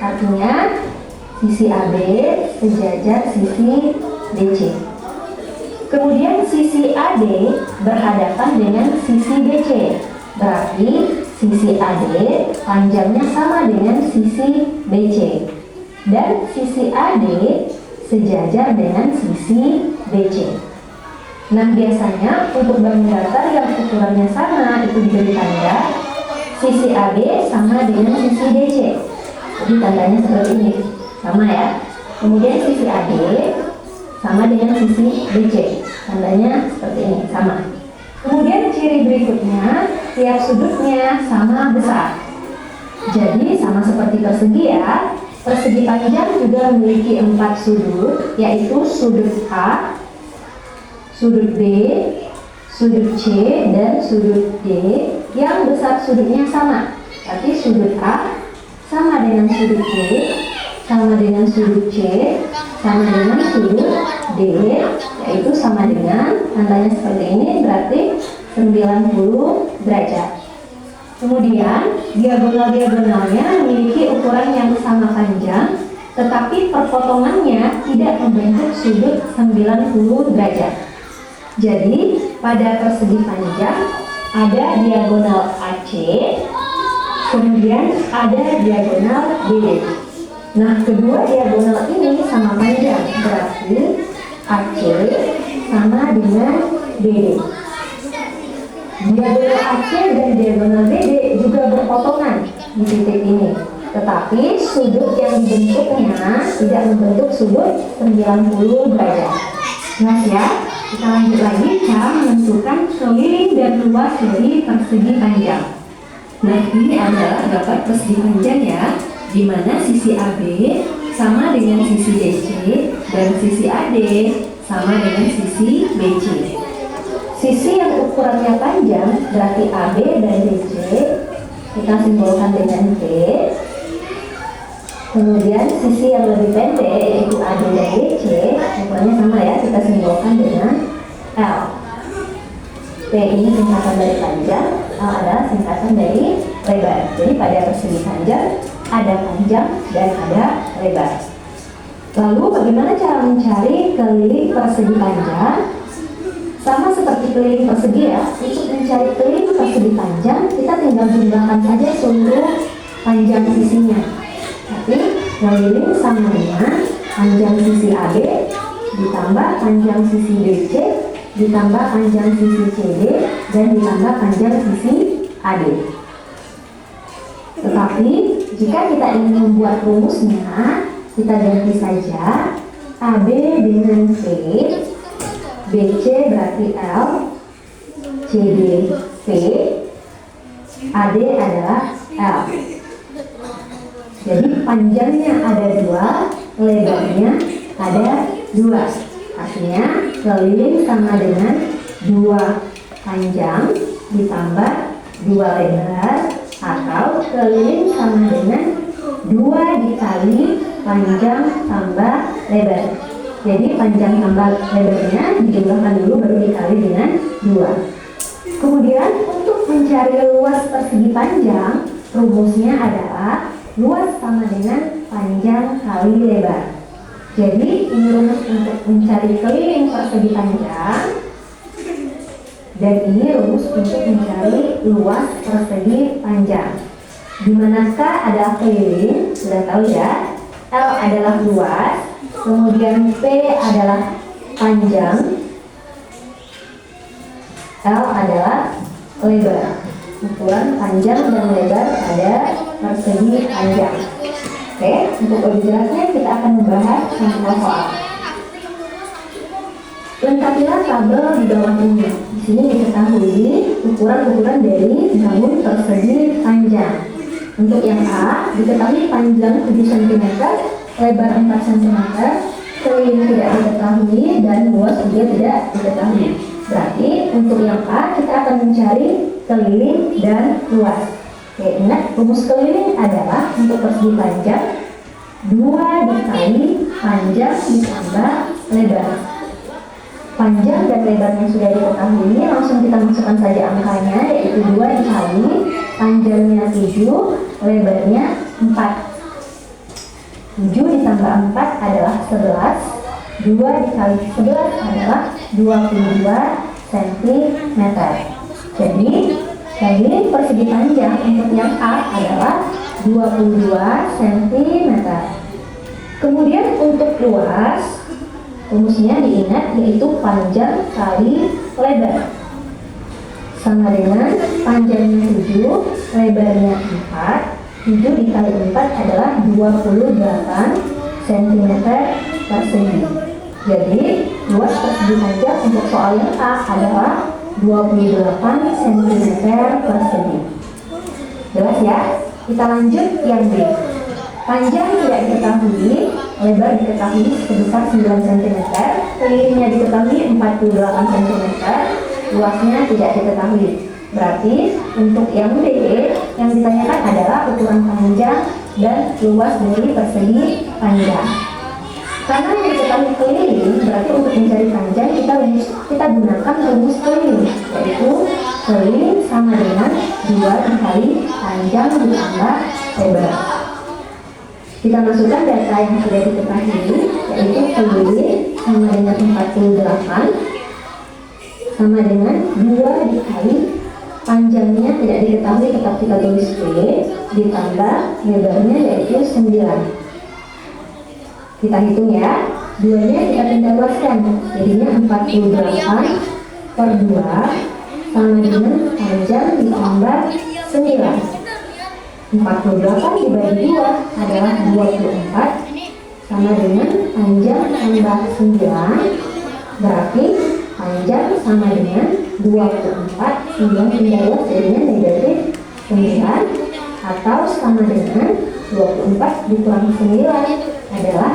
Artinya sisi AB sejajar sisi DC. Kemudian sisi AD berhadapan dengan sisi BC. Berarti sisi AD panjangnya sama dengan sisi BC. Dan sisi AD sejajar dengan sisi BC. Nah, biasanya untuk bangun datar yang ukurannya sama itu diberi tanda sisi AB sama dengan sisi BC. Jadi tandanya seperti ini, sama ya. Kemudian sisi AD sama dengan sisi BC, tandanya seperti ini, sama. Kemudian ciri berikutnya, tiap sudutnya sama besar. Jadi sama seperti persegi ya. Persegi panjang juga memiliki 4 sudut, yaitu sudut A, sudut B, sudut C, dan sudut D yang besar sudutnya sama. Berarti sudut A sama dengan sudut B, sama dengan sudut C, sama dengan sudut D, yaitu sama dengan, tandanya seperti ini, berarti 90 derajat. Kemudian diagonal-diagonalnya memiliki ukuran yang sama panjang, tetapi perpotongannya tidak membentuk sudut 90 derajat. Jadi pada persegi panjang ada diagonal AC, kemudian ada diagonal BD. Nah, kedua diagonal ini sama panjang, berarti AC sama dengan BD. Diagonal AC dan diagonal BD juga berpotongan di titik ini, tetapi sudut yang dibentuknya tidak membentuk sudut 90 derajat. Nah ya, kita lanjut lagi cara menentukan keliling dan luas dari persegi panjang. Nah, ini adalah gambar persegi panjang ya, di mana sisi AB sama dengan sisi DC dan sisi AD sama dengan sisi BC. Sisi yang ukurannya panjang berarti AB dan BC kita simbolkan dengan T. Kemudian sisi yang lebih pendek yaitu AD dan BC ukurannya sama ya, kita simbolkan dengan L. P ini singkatan dari panjang, L adalah singkatan dari lebar. Jadi pada persegi panjang ada panjang dan ada lebar. Lalu bagaimana cara mencari keliling persegi panjang? Sama seperti keliling persegi ya, untuk mencari keliling persegi panjang kita tinggal jumlahkan saja seluruh panjang sisinya. Tapi keliling sama dengan panjang sisi AB ditambah panjang sisi BC ditambah panjang sisi CD dan ditambah panjang sisi AD. Tetapi jika kita ingin membuat rumusnya, kita ganti saja AB dengan P, BC berarti L, CD P, AD adalah L. Jadi panjangnya ada 2, lebarnya ada 2. Artinya keliling sama dengan 2 panjang ditambah 2 lebar, atau keliling sama dengan 2 dikali panjang tambah lebar. Jadi panjang tambah lebarnya dijumlahkan dulu baru dikali dengan 2. Kemudian untuk mencari luas persegi panjang, rumusnya adalah luas sama dengan panjang kali lebar. Jadi ini rumus untuk mencari keliling persegi panjang, dan ini rumus untuk mencari luas persegi panjang. Di manakah adalah keliling? Sudah tahu ya. L adalah luas, kemudian P adalah panjang, L adalah lebar. Ukuran panjang dan lebar pada persegi panjang. Oke, untuk lebih jelasnya kita akan membahas contoh soal. Lengkapilah tabel di bawah ini. Di sini diketahui ukuran-ukuran dari bangun persegi panjang. Untuk yang A, diketahui panjang 7 cm, lebar 4 cm, keliling tidak diketahui, dan luas juga tidak diketahui. Berarti untuk yang A, kita akan mencari keliling dan luas. Oke, ingat rumus keliling adalah untuk persegi panjang 2 dikali panjang ditambah lebar. Panjang dan lebarnya sudah diketahui, langsung kita masukkan saja angkanya, yaitu 2 dikali panjangnya 7, lebarnya 4. 7 ditambah 4 adalah 11, 2 dikali 11 adalah 22 cm. Jadi kalian persegi panjang untuk yang A adalah 22 cm. Kemudian untuk luas, rumusnya diingat yaitu panjang kali lebar. Sama dengan panjangnya 7, lebarnya 4. 7 dikali 4 adalah 28 cm persegi. Jadi luas persegi panjang untuk soal yang A adalah 28 cm persegi. Jelas ya? Kita lanjut yang B. Panjang tidak diketahui, lebar diketahui sebesar 9 cm, kelilingnya diketahui 48 cm, luasnya tidak diketahui. Berarti untuk yang B, yang ditanyakan adalah ukuran panjang dan luas dari persegi panjang. Karena yang diketahui keliling, berarti untuk mencari panjang kita gunakan rumus keliling, yaitu keliling sama dengan 2 dikali panjang ditambah lebar. Kita masukkan data yang sudah diketahui, yaitu keliling sama dengan 48 sama dengan 2 dikali panjangnya tidak diketahui tetap kita tulis P ditambah lebarnya yaitu 9. Kita hitung ya, 2-nya kita pindah luaskan, jadinya 48 per 2 sama dengan panjang ditambah 9. 48 dibagi 2 adalah 24 sama dengan panjang tambah 9, berarti panjang sama dengan 24, 9 pindah luas jadinya negatif 9, atau sama dengan 24 dikurangi 9 adalah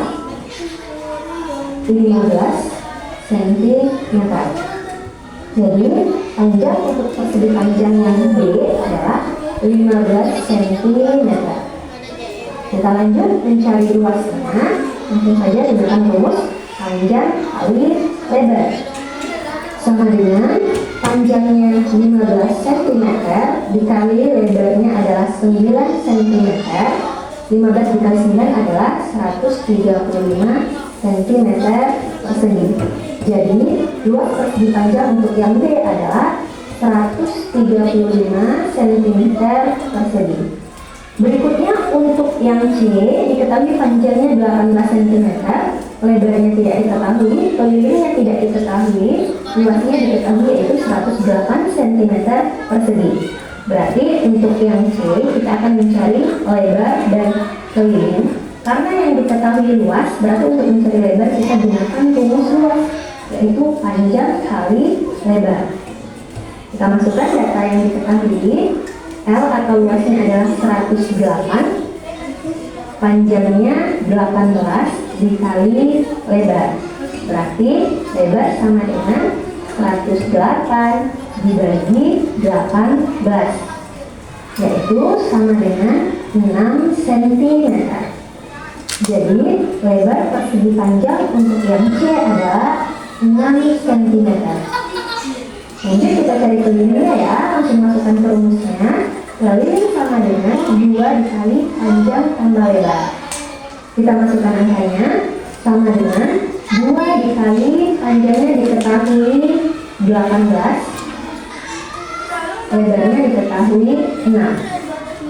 15 cm. Jadi panjang untuk persegi panjang yang B adalah 15 cm. Kita lanjut mencari luasnya, langsung saja dengan rumus panjang kali lebar. Sama dengan panjangnya 15 cm dikali lebarnya adalah 9 cm. 15 dikali 9 adalah 135 cm persegi. Jadi luas persegi panjang untuk yang B adalah 135 cm persegi. Berikutnya untuk yang C diketahui panjangnya 18 cm, lebarnya tidak diketahui, kelilingnya tidak diketahui, luasnya diketahui yaitu 108 cm persegi. Berarti untuk yang C kita akan mencari lebar dan keliling. Karena yang diketahui luas, berarti untuk mencari lebar kita gunakan rumus luas, yaitu panjang kali lebar. Kita masukkan data yang diketahui. L atau luasnya adalah 108, panjangnya 18 dikali lebar. Berarti lebar sama dengan 108 dibagi 18, yaitu sama dengan 6 cm. Jadi lebar persegi panjang untuk yang C adalah 6 cm. Lanjut kita cari kelilingnya ya, langsung masukkan ke rumusnya. Keliling sama dengan 2 dikali panjang tambah lebar. Kita masukkan angkanya, sama dengan 2 dikali panjangnya diketahui 18, lebarnya diketahui 6,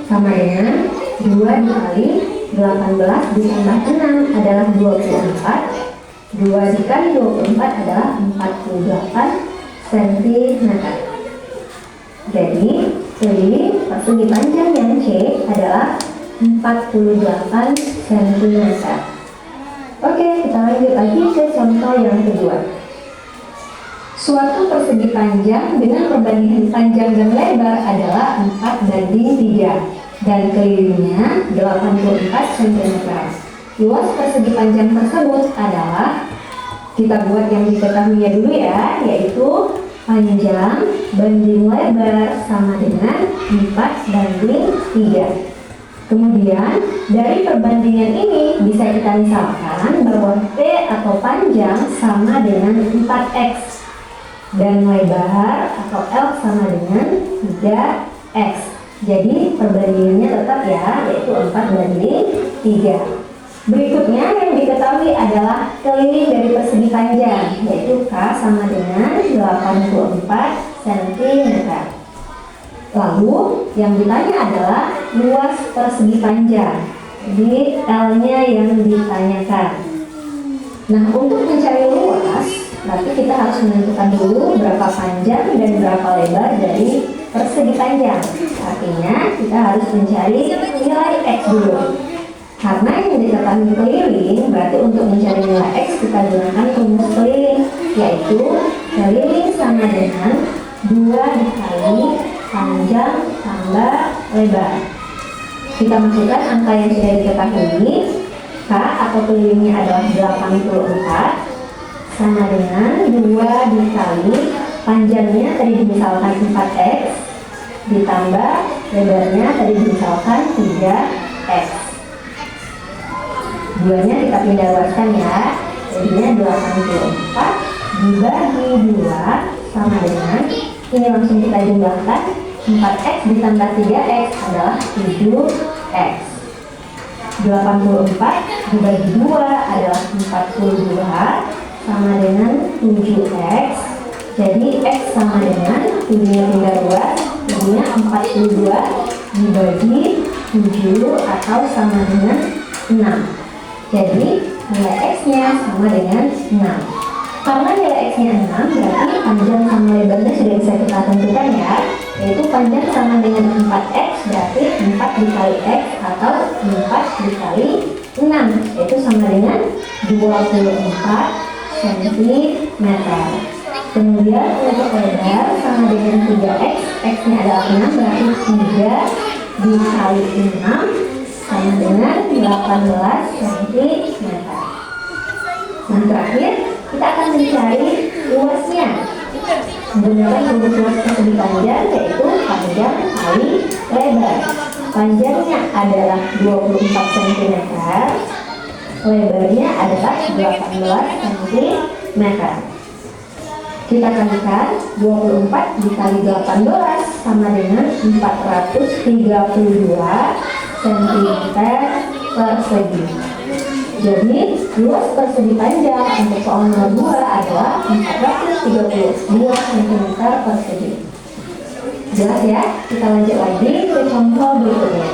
sama dengan 2 dikali 18 ditambah 6 adalah 24. 2 dikali 24 adalah 48 cm. Jadi keliling persegi panjang yang C adalah 48 cm. Oke, kita lanjut lagi ke contoh yang kedua. Suatu persegi panjang dengan perbandingan panjang dan lebar adalah 4:3 dan kelilingnya 84 cm. Luas persegi panjang tersebut adalah, kita buat yang diketahuinya dulu ya, yaitu panjang banding lebar sama dengan 4:3. Kemudian dari perbandingan ini bisa kita misalkan bahwa P atau panjang sama dengan 4x dan lebar atau L sama dengan 3x. Jadi perbandingannya tetap ya, yaitu 4:3. Berikutnya yang diketahui adalah keliling dari persegi panjang, yaitu K sama dengan 84 cm. Lalu yang ditanya adalah luas persegi panjang, di L-nya yang ditanyakan. Nah, untuk mencari luas, berarti kita harus menentukan dulu berapa panjang dan berapa lebar dari persegi panjang. Artinya kita harus mencari nilai X dulu. Karena yang diketahui keliling, berarti untuk mencari nilai X kita gunakan rumus keliling, yaitu keliling sama dengan 2 dikali panjang tambah lebar. Kita masukkan angka yang sudah diketahui. K atau kelilingnya adalah 84 sama dengan 2 dikali panjangnya tadi dimisalkan 4x ditambah lebarnya tadi dimisalkan 3x. 2-nya kita pindah luaskan ya, jadinya 84 dibagi 2 sama dengan, ini langsung kita jumlahkan, 4x ditambah 3x adalah 7x. 84 dibagi 2 adalah 42 sama dengan 7x. Jadi x sama dengan 7-nya pindah 2, jadinya 42 dibagi 7 atau sama dengan 6. Jadi nilai x-nya sama dengan 6. Karena nilai x-nya 6, berarti panjang sama lebarnya sudah bisa kita tentukan ya, yaitu panjang sama dengan 4x, berarti 4 dikali x atau 4 dikali 6, yaitu sama dengan 24 cm. Kemudian untuk lebar sama dengan 3x, x-nya adalah 6, berarti 3 dikali 6 sama dengan 18 cm. Nah, terakhir kita akan mencari luasnya menggunakan rumus luas persegi panjang, yaitu panjang kali lebar. Panjangnya adalah 24 cm, lebarnya adalah 18 cm. Kita kalikan 24 dikali 18 sama dengan 432 cm persegi. Jadi luas persegi panjang untuk soal nomor 2 adalah 432 cm persegi. Jelas ya? Kita lanjut lagi ke contoh berikutnya.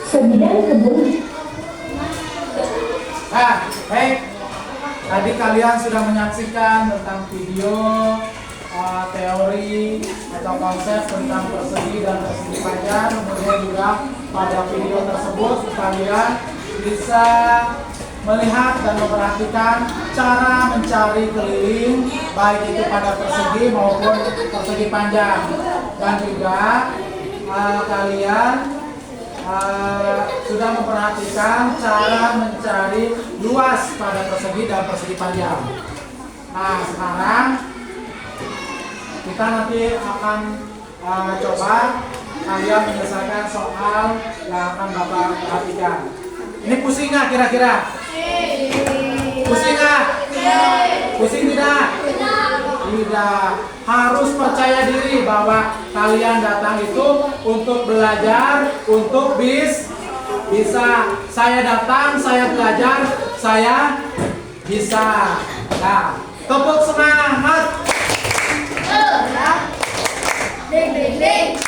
Sebidang kebun. Nah, baik. Tadi kalian sudah menyaksikan tentang video teori atau konsep tentang persegi dan persegi panjang. Kemudian juga pada video tersebut kalian bisa melihat dan memperhatikan cara mencari keliling baik itu pada persegi maupun persegi panjang, dan juga kalian sudah memperhatikan cara mencari luas pada persegi dan persegi panjang. Nah, sekarang kita nanti akan coba kalian menyelesaikan soal yang akan Bapak perhatikan. Ini pusing nggak kira-kira? Pusing nggak? Pusing tidak? Tidak. Harus percaya diri bahwa kalian datang itu untuk belajar, untuk bisa. Saya datang, saya belajar, saya bisa. Nah, tepuk semangat. Ding ding ding,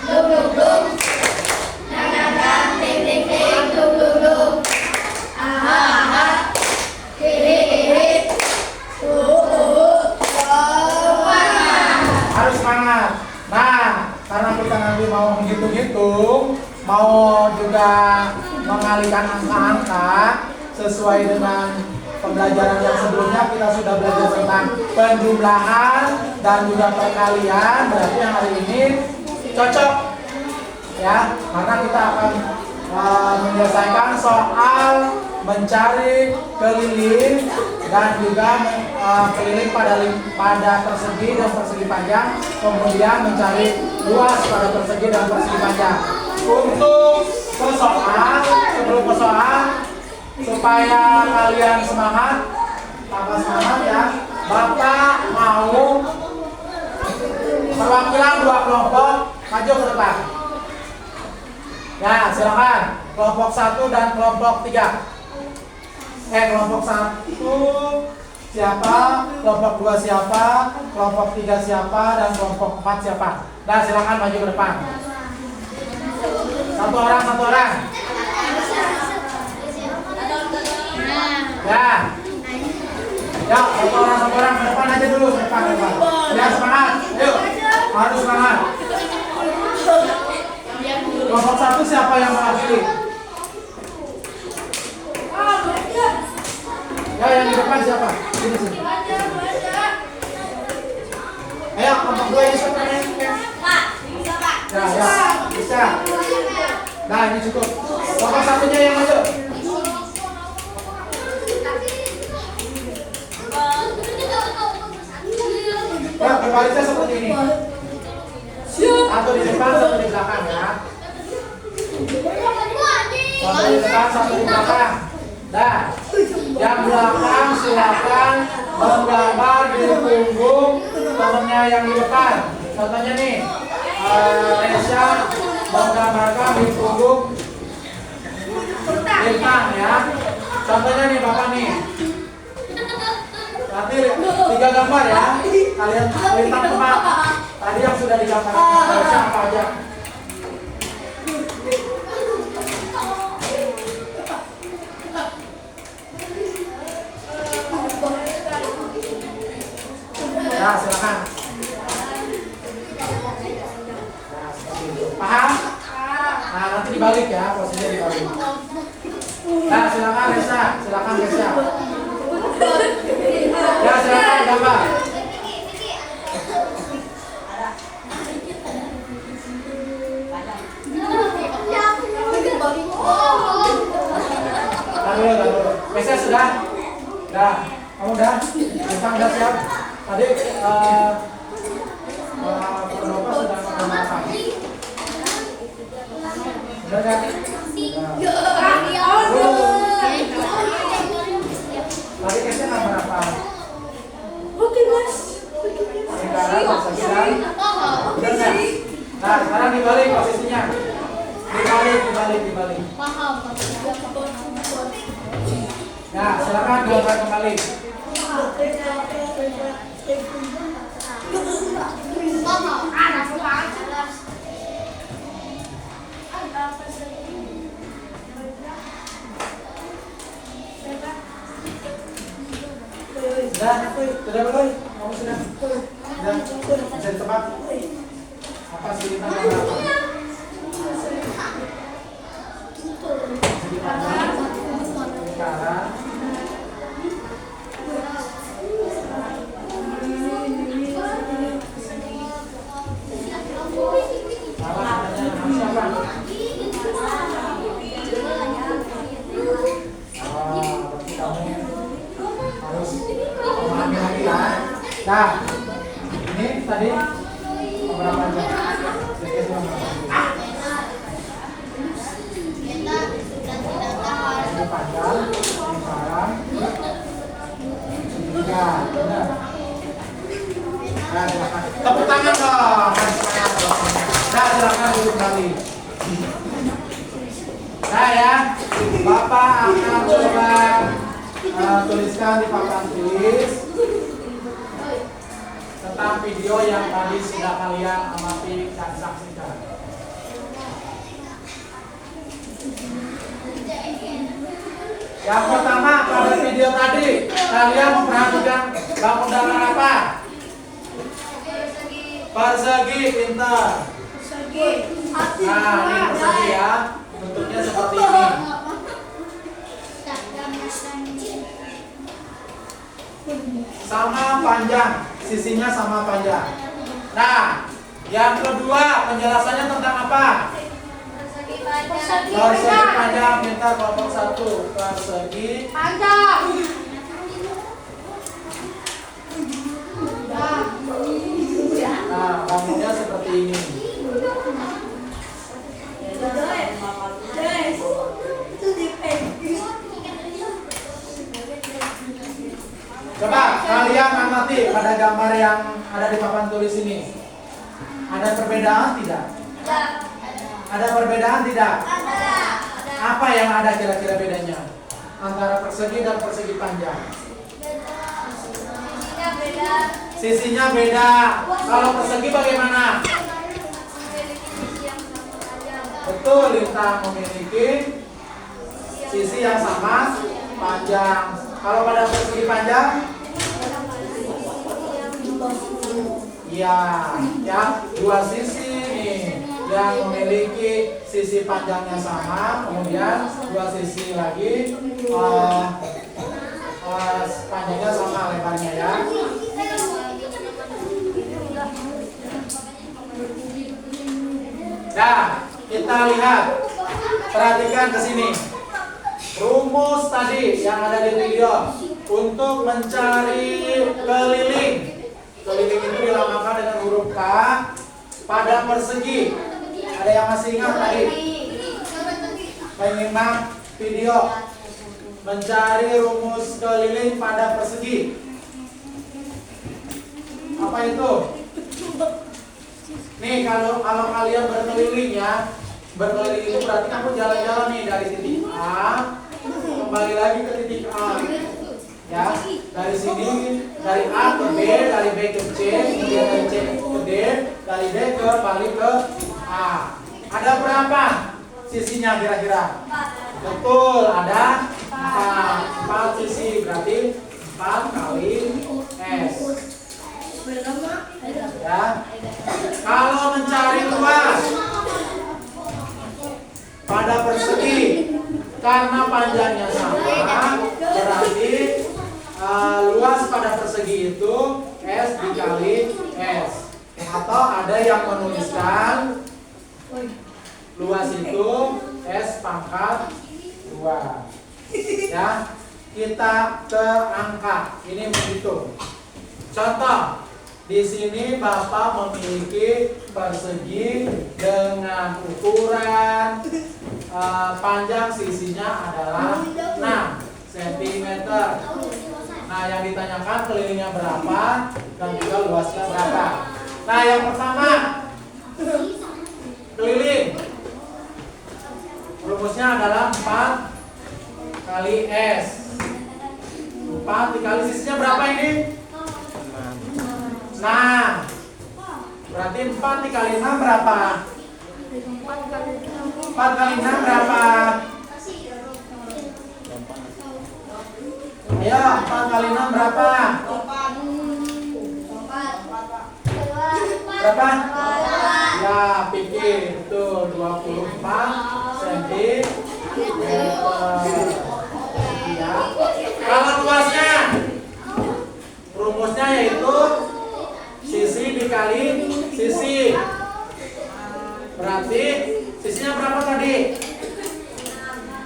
dum dum dum, dang dang dang, ding ding ding, dum dum dum, aha aha, kiri kiri, semangat. Harus semangat. Nah, karena kita nanti mau menghitung-hitung, mau juga mengalihkan angka-angka sesuai dengan pembelajaran yang sebelumnya. Kita sudah belajar tentang penjumlahan dan juga perkalian, berarti yang hari ini cocok ya, karena kita akan menyelesaikan soal mencari keliling dan juga keliling pada persegi dan persegi panjang, kemudian mencari luas pada persegi dan persegi panjang. Untuk persoalan, sebelum persoalan, supaya kalian semangat, tambah semangat ya, Bapak mau perwakilan 2 kelompok maju ke depan. Ya, silakan. kelompok 1 dan kelompok 3. Kelompok 1 siapa, kelompok 2 siapa, kelompok 3 siapa, dan kelompok 4 siapa. Nah, silakan maju ke depan. Satu orang. Ya. Ya, satu orang ke depan aja dulu, depan. Ya, semangat. Yuk. Harus semangat. Kelompok 1 siapa yang mewakili? Ya, yang di depan siapa? Sini. Ayo, kelompok 2 ini siapa? Ya, bisa. Nah, ini cukup. Kelompok 1-nya yang maju. Ya, berbarisnya seperti ini. Satu di depan, satu di belakang ya. Satu di depan, satu di belakang. Nah, yang belakang silakan menggambar di punggung temennya yang di depan. Contohnya nih, Resya menggambarkan di punggung bintang ya. Contohnya nih Bapak nih. Nanti 3 gambar ya. Kalian bintang teman. Tadi yang sudah digambarkan Resya apa aja? Ya, silakan. Nah, seperti itu. Paham? Nah, nanti dibalik ya, posisinya dibalik. Nah, silakan Resa. Ya, silakan gambar. Lalu. Resa sudah? Dah. Kamu udah? Bintang udah siap? Tadi Bapak sudah menggambarkan. Sudah kan? Tadi kesnya gambar apa? Oke, Mas. Lingkaran, persegian. Udah kan? Nah, sekarang dibalik posisinya. Dibalik. Paham. Ya, silakan gambar kembali. Sudah belum? Kamu sudah? Bisa ditebak? Apa sih kita gambar apa? Lingkaran. Nah, ini tadi beberapa jam. Ini panjang, lingkaran, segitiga, benar. Nah, silakan. Tepuk tangan dong. Nah, silakan duduk kembali. Nah ya, Bapak akan coba tuliskan di papan tulis tentang video yang tadi sudah kalian amati dan saksikan. Yang pertama, pada video tadi kalian memperhatikan bangunan apa? Persegi, pintar. Nah, ini persegi ya. Bentuknya seperti ini. Sama panjang, sisinya sama panjang. Nah, yang kedua penjelasannya tentang apa? Persegi panjang, pintar kelompok 1. Persegi Panjang. Nah, bangunnya seperti ini. Coba kalian amati pada gambar yang ada di papan tulis ini. Ada perbedaan tidak? Ada perbedaan tidak? Apa yang ada kira-kira bedanya antara persegi dan persegi panjang? Sisinya beda. Kalau persegi bagaimana? Betul, lintang memiliki sisi yang sama panjang. Kalau pada persegi panjang? Iya, ya, dua sisi nih yang memiliki sisi panjangnya sama, kemudian dua sisi lagi panjangnya sama lebarnya ya. Nah, kita lihat, perhatikan ke sini. Rumus tadi yang ada di video untuk mencari keliling. Keliling itu dilambangkan dengan huruf K pada persegi. Ada yang masih ingat tadi? Menyimak video mencari rumus keliling pada persegi. Apa itu? Nih kalau kalian berkeliling ya, berkeliling itu berarti kamu jalan-jalan nih dari titik A kembali lagi ke titik A. Ya, dari sini dari A ke B, dari B ke C, kemudian dari C ke D, dari D ke balik ke A. Ada berapa sisinya kira-kira? Betul, ada 4 sisi, berarti 4 kali S. Ya. Kalau mencari luas pada persegi karena panjangnya sama, berarti luas pada persegi itu S dikali S. Atau ada yang menuliskan luas itu S pangkat 2. Ya, kita ke angka ini menghitung. Contoh, di sini Bapak memiliki persegi dengan ukuran panjang sisinya adalah 6 cm. Nah, yang ditanyakan kelilingnya berapa dan juga luasnya berapa. Nah, yang pertama keliling. Rumusnya adalah 4 kali S. 4 dikali sisinya berapa ini? 6. Berarti 4 dikali 6 berapa? 4 kali 6 berapa? Ayo, 4 kali 6 berapa? Berapa? Ya, pikir itu 24 cm. Ya. Kalau luasnya, rumusnya yaitu sisi dikali sisi. Berarti sisinya berapa tadi?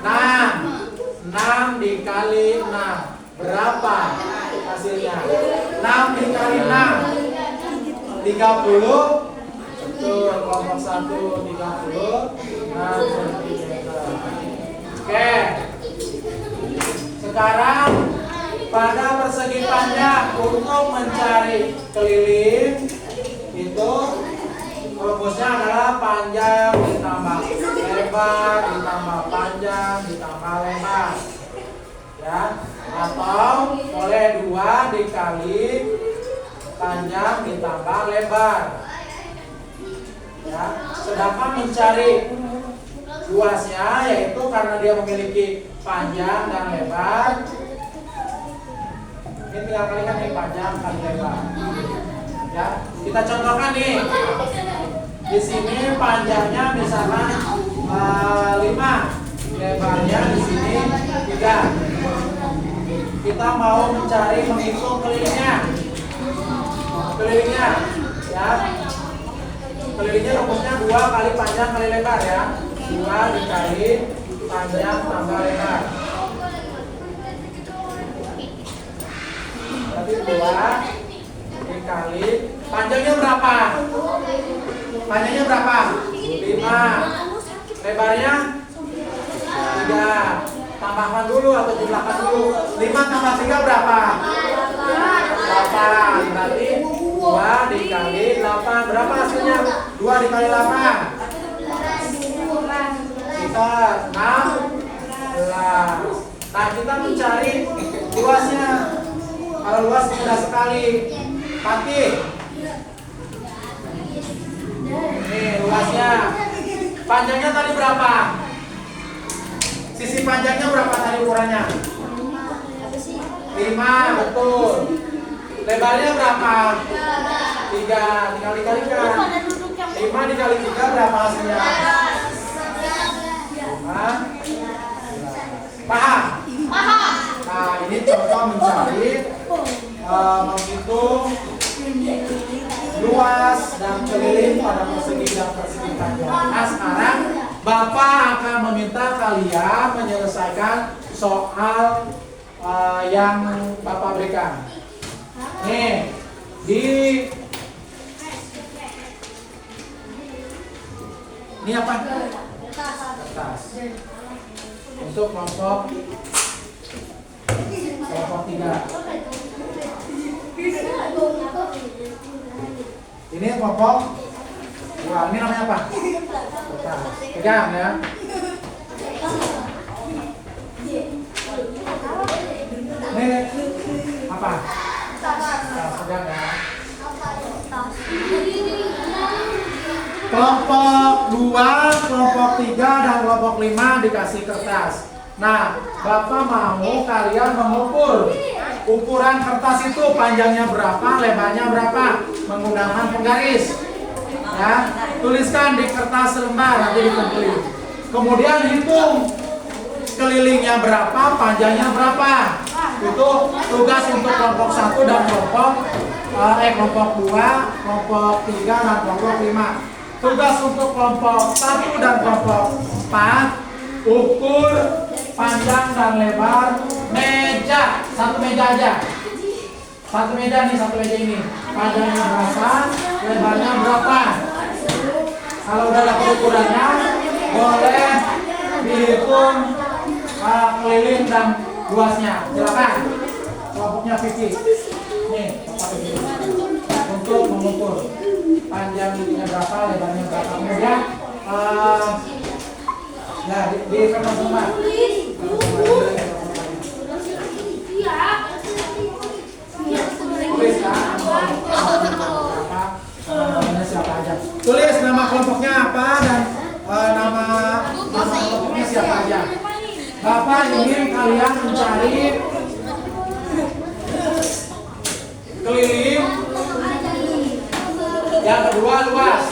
6. 6 dikali 6 berapa hasilnya? 6 dikali 6 30. Betul, kelompok 1 30 cm. Oke. Sekarang pada persegi panjang untuk mencari keliling itu rumusnya adalah panjang ditambah lebar ditambah panjang ditambah lebar. Ya, atau boleh 2 dikali panjang ditambah lebar. Ya, sedangkan mencari luasnya yaitu karena dia memiliki panjang dan lebar. Ini tinggal kalikan nih panjang kali lebar. Ya, kita contohkan nih. Di sini panjangnya misalkan 5, lebarnya di sini 3. Kita mau mencari menghitung kelilingnya. Kelilingnya, ya. Kelilingnya rumusnya 2 kali panjang kali lebar ya. 2 dikali panjang tambah lebar. Berarti 2 dikali panjangnya berapa? Panjangnya berapa? 5. Lebarnya 3. Tambahkan dulu atau jumlahkan dulu. 5 tambah 3 berapa? 8. Berarti 2 dikali 8. Berapa hasilnya? 2 dikali 8. Kita 6 Nah, kita mencari luasnya. Kalau luas mudah sekali. Fatih. Nih luasnya. Panjangnya tadi berapa? Sisi panjangnya berapa tadi ukurannya? 5, betul. Lebarnya berapa? 3. Tinggal dikalikan. 5 dikali 3 berapa hasilnya? 5. Paham? Nah, ini contoh mencari menghitung luas dan keliling pada persegi dan persegi panjang. Nah, sekarang Bapak akan meminta kalian menyelesaikan soal yang Bapak berikan. Nih, ini apa? Kertas. Untuk kelompok 3. Ini kelompok. Wah, ini namanya apa? Kertas. Pegang ya. Ini apa? Pegang ya. Kelompok 2, kelompok 3, dan kelompok 5 dikasih kertas. Nah, Bapak mau kalian mengukur ukuran kertas itu panjangnya berapa, lebarnya berapa, menggunakan penggaris. Ya, tuliskan di kertas lembar nanti dikumpulin. Kemudian hitung kelilingnya berapa, panjangnya berapa. Itu tugas untuk kelompok 1 dan kelompok 2, kelompok 3 dan kelompok 5. Tugas untuk kelompok 1 dan kelompok 4, ukur panjang dan lebar meja. Satu meja aja. Satu meja nih, satu meja ini. Panjangnya berapa, lebarnya berapa. Kalau udah dapat ukurannya, boleh dihitung keliling dan luasnya. Silakan. Kelompoknya Vicky. Nih, untuk mengukur panjangnya berapa, lebarnya berapa. Kemudian ya di kertas lembar. Tulis kan namanya siapa aja. Tulis nama kelompoknya apa dan nama kelompoknya siapa aja. Bapak ingin kalian mencari keliling. Yang kedua luas.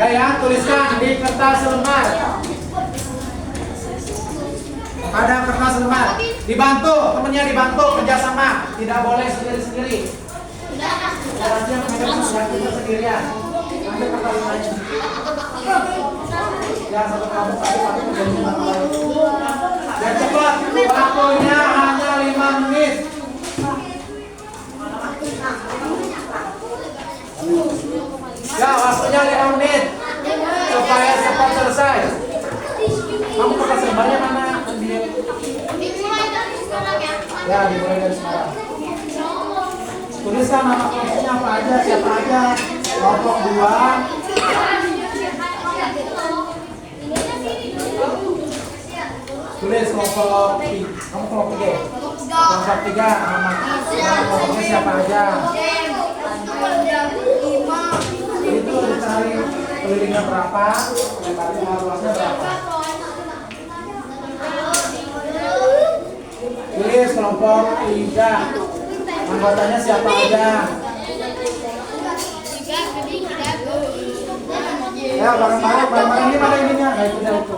Ya, tuliskan di kertas lembar. Ada kertas lembar. Dibantu, temennya dibantu kerjasama. Tidak boleh sendiri-sendiri. Nanti yang megang sendirian. Ambil kertas lembarnya. Ya, satu kelompok satu menjadi ya cepat, waktunya hanya 5 menit. Ya, waktunya 5 menit supaya cepat selesai. Kamu kertas lembarnya mana? Ya, dimulai dari sekarang. Tuliskan nama kelompoknya apa aja, siapa aja. Kelompok 2. Tulis kelompok 3. Kamu kelompok 3. Kelompok 3 nama kelompoknya siapa aja. Itu dicari kelilingnya berapa, lebarnya luasnya berapa. Tulis kelompok 3. Anggotanya siapa aja. Ya, bareng-bareng ini mana ininya? Nah, itu dah itu.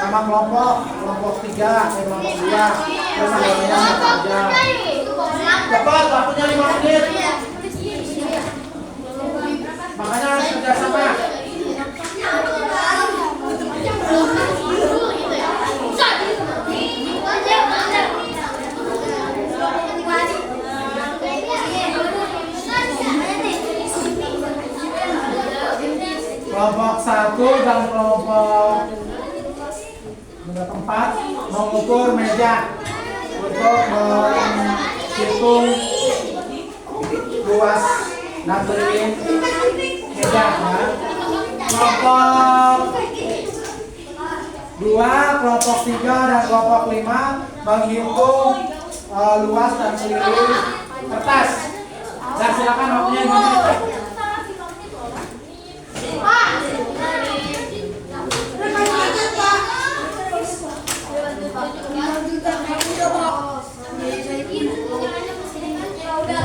Nama kelompok 3, kelompok 2. Terus anggotanya siapa aja. Cepat, waktunya 5 menit. Makanya harus kerjasama. Kelompok 1 dan kelompok Juga tempat mengukur meja untuk menghitung luas dan keliling meja ya. Kelompok 2, kelompok 3 dan kelompok 5 menghitung luas dan keliling kertas. Dan silakan waktunya 5 menit.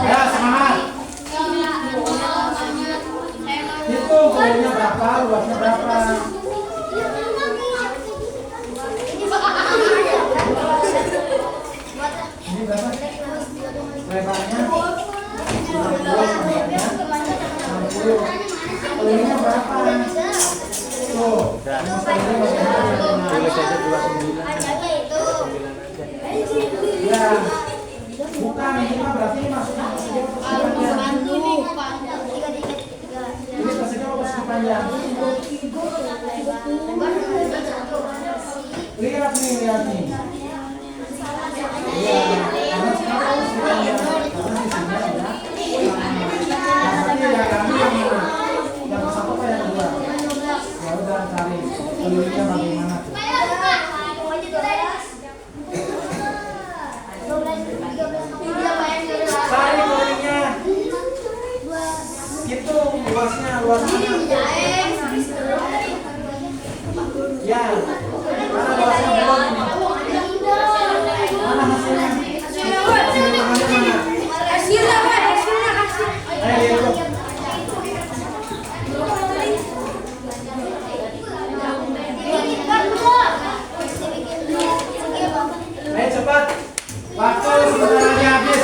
Ya, semangat. Hitung kelilingnya berapa, luasnya berapa. Ini berapa? Lebarnya 60, 60. Kelilingnya berapa? Tuh. Tulis aja 29. Ya. Bukan, ini mah berarti maksudnya persegi panjang. Ini persegi panjang. Lihat nih. Ya, karena sekarang persegi panjang. Karena di sini ada. Berarti ya kami yang satu apa yang kedua? Ya udah cari kelilingnya bagaimana tuh. Cari kelilingnya. Hitung luasnya. Ya. Mana luasnya belum ini? Mana hasilnya? Hasilnya mana? Ayo hitung. Ayo cepat. Waktu sebentar lagi habis.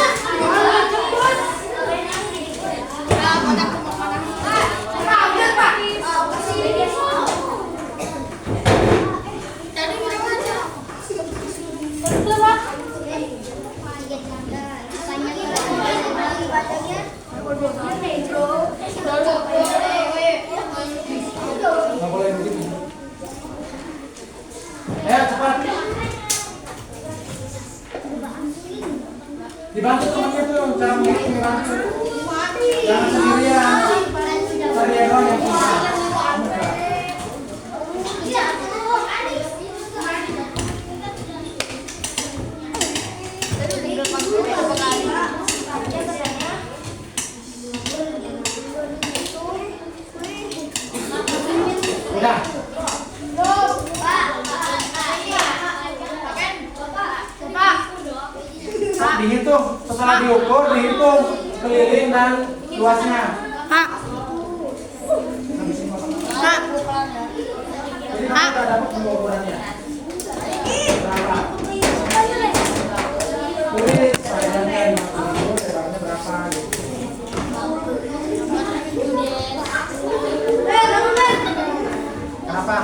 Nggak boleh begitu. Ayo cepat. Dibantu temannya tuh, cara menghitung dibantu. Jangan sendirian. Cari yang lain yang bisa. Udah. Dihitung, setelah diukur, dihitung keliling dan luasnya. Jadi kita udah dapat pengukurannya. Berapa? Tulis panjangnya 50, lebarnya berapa gitu. Kenapa?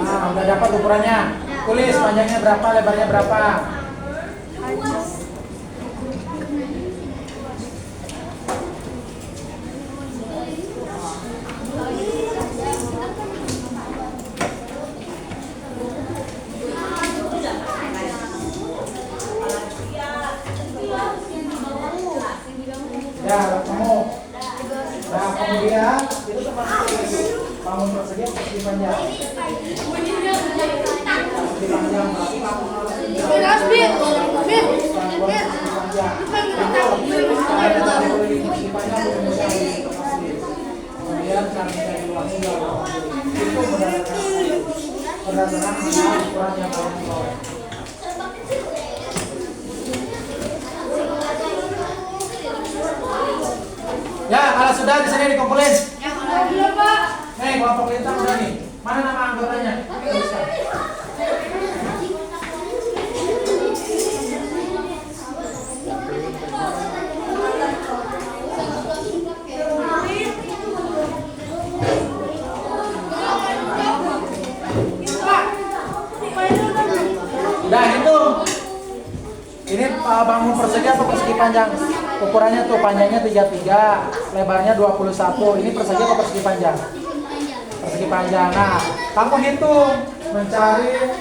Ah, udah dapat ukurannya. Tulis panjangnya berapa, lebarnya berapa. Ya, kamu. Nah, kemudian itu bangun persegi persegi panjang. Persegi panjang berarti kamu harus kemudian cara mencari luasnya itu berdasarkan ukuran yang kalian peroleh. Ya, kalau sudah di sini dikumpulin. Nih, kelompok lintang udah nih. Mana nama anggotanya? Udah hitung. Ini bangun persegi apa persegi panjang? Ukurannya tuh panjangnya 33, lebarnya 21. Ini persegi apa persegi panjang? Persegi panjang. Nah, kamu hitung mencari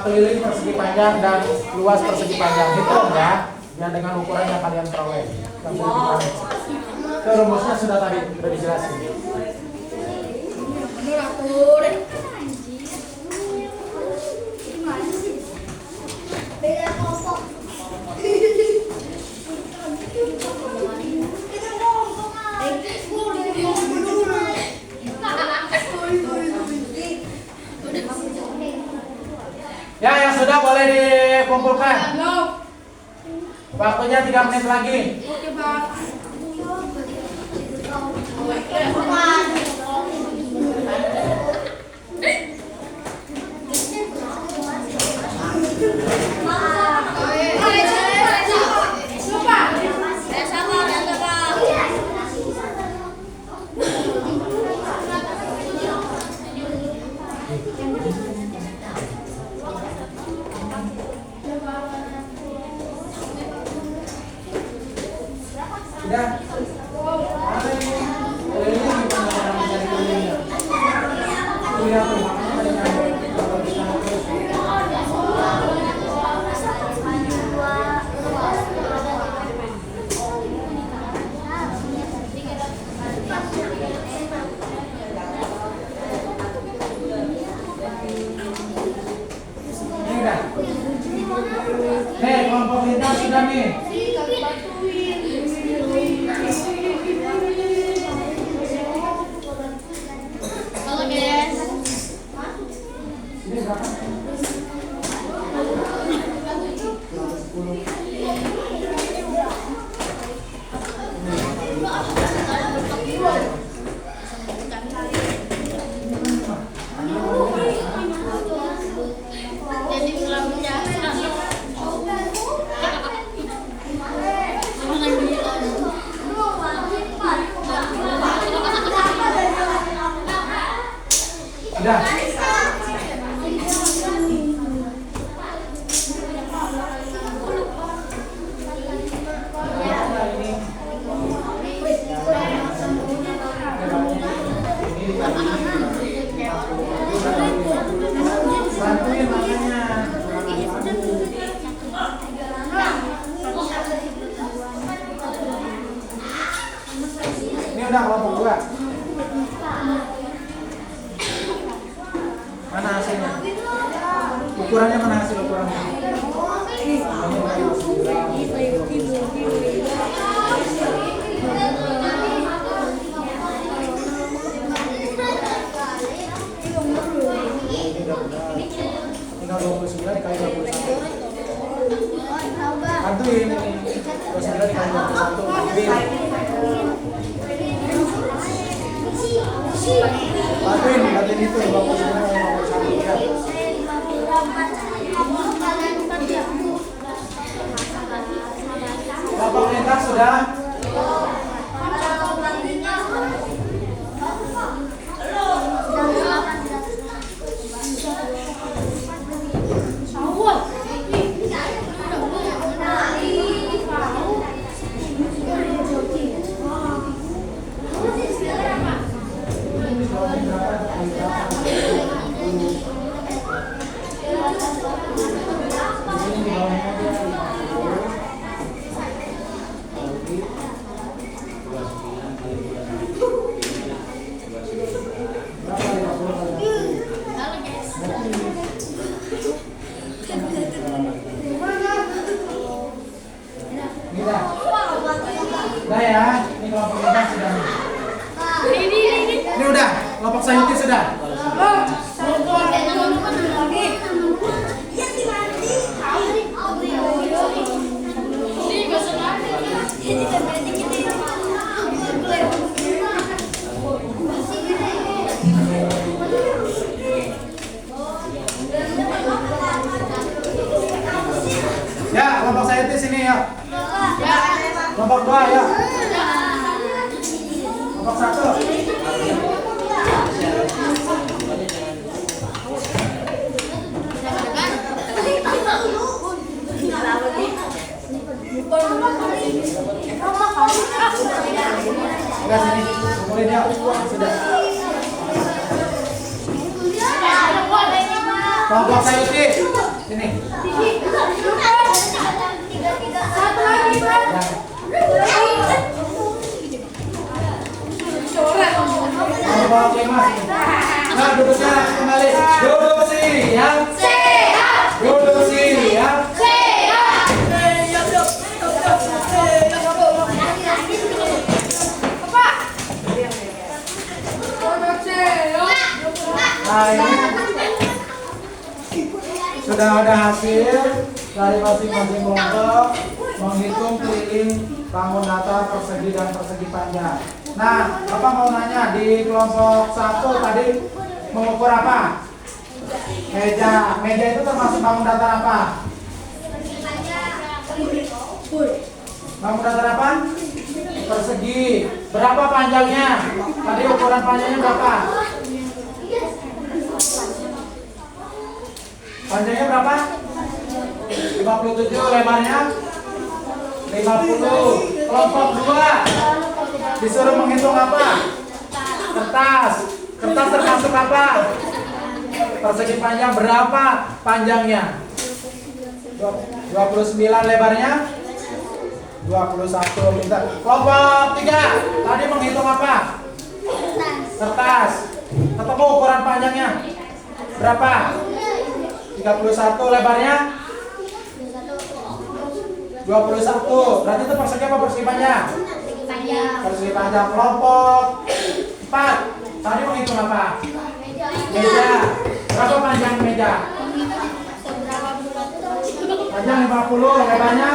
keliling persegi panjang dan luas persegi panjang. Hitung ya. Yang dengan ukuran yang kalian peroleh. Itu rumusnya sudah tadi sudah dijelasin. Beda kelompok. Ya, yang sudah boleh dikumpulkan. Waktunya 3 menit lagi. Sudah. Ada ini. Kelilingnya gimana cara mencari kelilingnya? Lihat tuh, makanya ada yang kalau di sana terus. Ini udah. Hei, kelompok lintas sudah nih. Ini berapa? Sudah. Bantuin makanya. Ini udah kelompok 2. Mana hasilnya? Ukurannya mana hasil ukurannya? Tinggal 29 dikali 21. Bantuin ini. 29 dikali 21. Bantuin itu 29 kali 21 ya. Kelompok lintas sudah. Udah ya, ini kelompok lintas sudah nih. Ini udah, kelompok sayuti sudah. Ya, kelompok sayuti sini ya. Kelompok 2 ya. Kelompok 1. Enggak sini, kumpulin ya. Sudah. Kelompok Sayuti, sini. Satu lagi, Pak. Kelompok 5 sini. Nah, duduknya langsung kembali. Duduk siap. Sehat. Duduk siap. Sehat. Pak. Nah, ini sudah ada hasil dari masing-masing kelompok menghitung keliling bangun datar persegi dan persegi panjang. Nah, Bapak mau nanya di kelompok 1 tadi mengukur apa? Meja. Meja itu termasuk bangun datar apa? Bangun datar apa? Persegi. Berapa panjangnya? Tadi ukuran panjangnya berapa? Panjangnya berapa? 57, lebarnya 50. Kelompok 2 disuruh menghitung apa? Kertas. Kertas termasuk apa? Persegi panjang berapa panjangnya? 29, lebarnya 21. Pintar. Kelompok 3 tadi menghitung apa? Kertas. Ketemu ukuran panjangnya berapa? 31, lebarnya 21. Berarti itu persegi apa persegi panjang? Persegi panjang. Kelompok 4 tadi menghitung apa? Meja. Berapa panjang meja? Panjang 50, lebarnya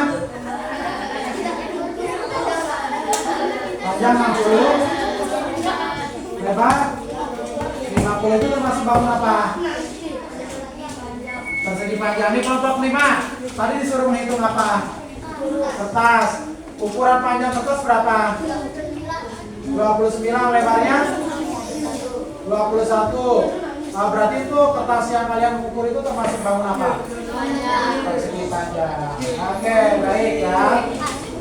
panjang 60, lebar 50. Itu termasuk bangun apa? Persegi panjang. Ini kelompok 5 tadi disuruh menghitung apa? Kertas. Ukuran panjang kertas berapa? 29, lebarnya 21. Nah, berarti itu kertas yang kalian ukur itu termasuk bangun apa? Persegi panjang. Oke, baik ya.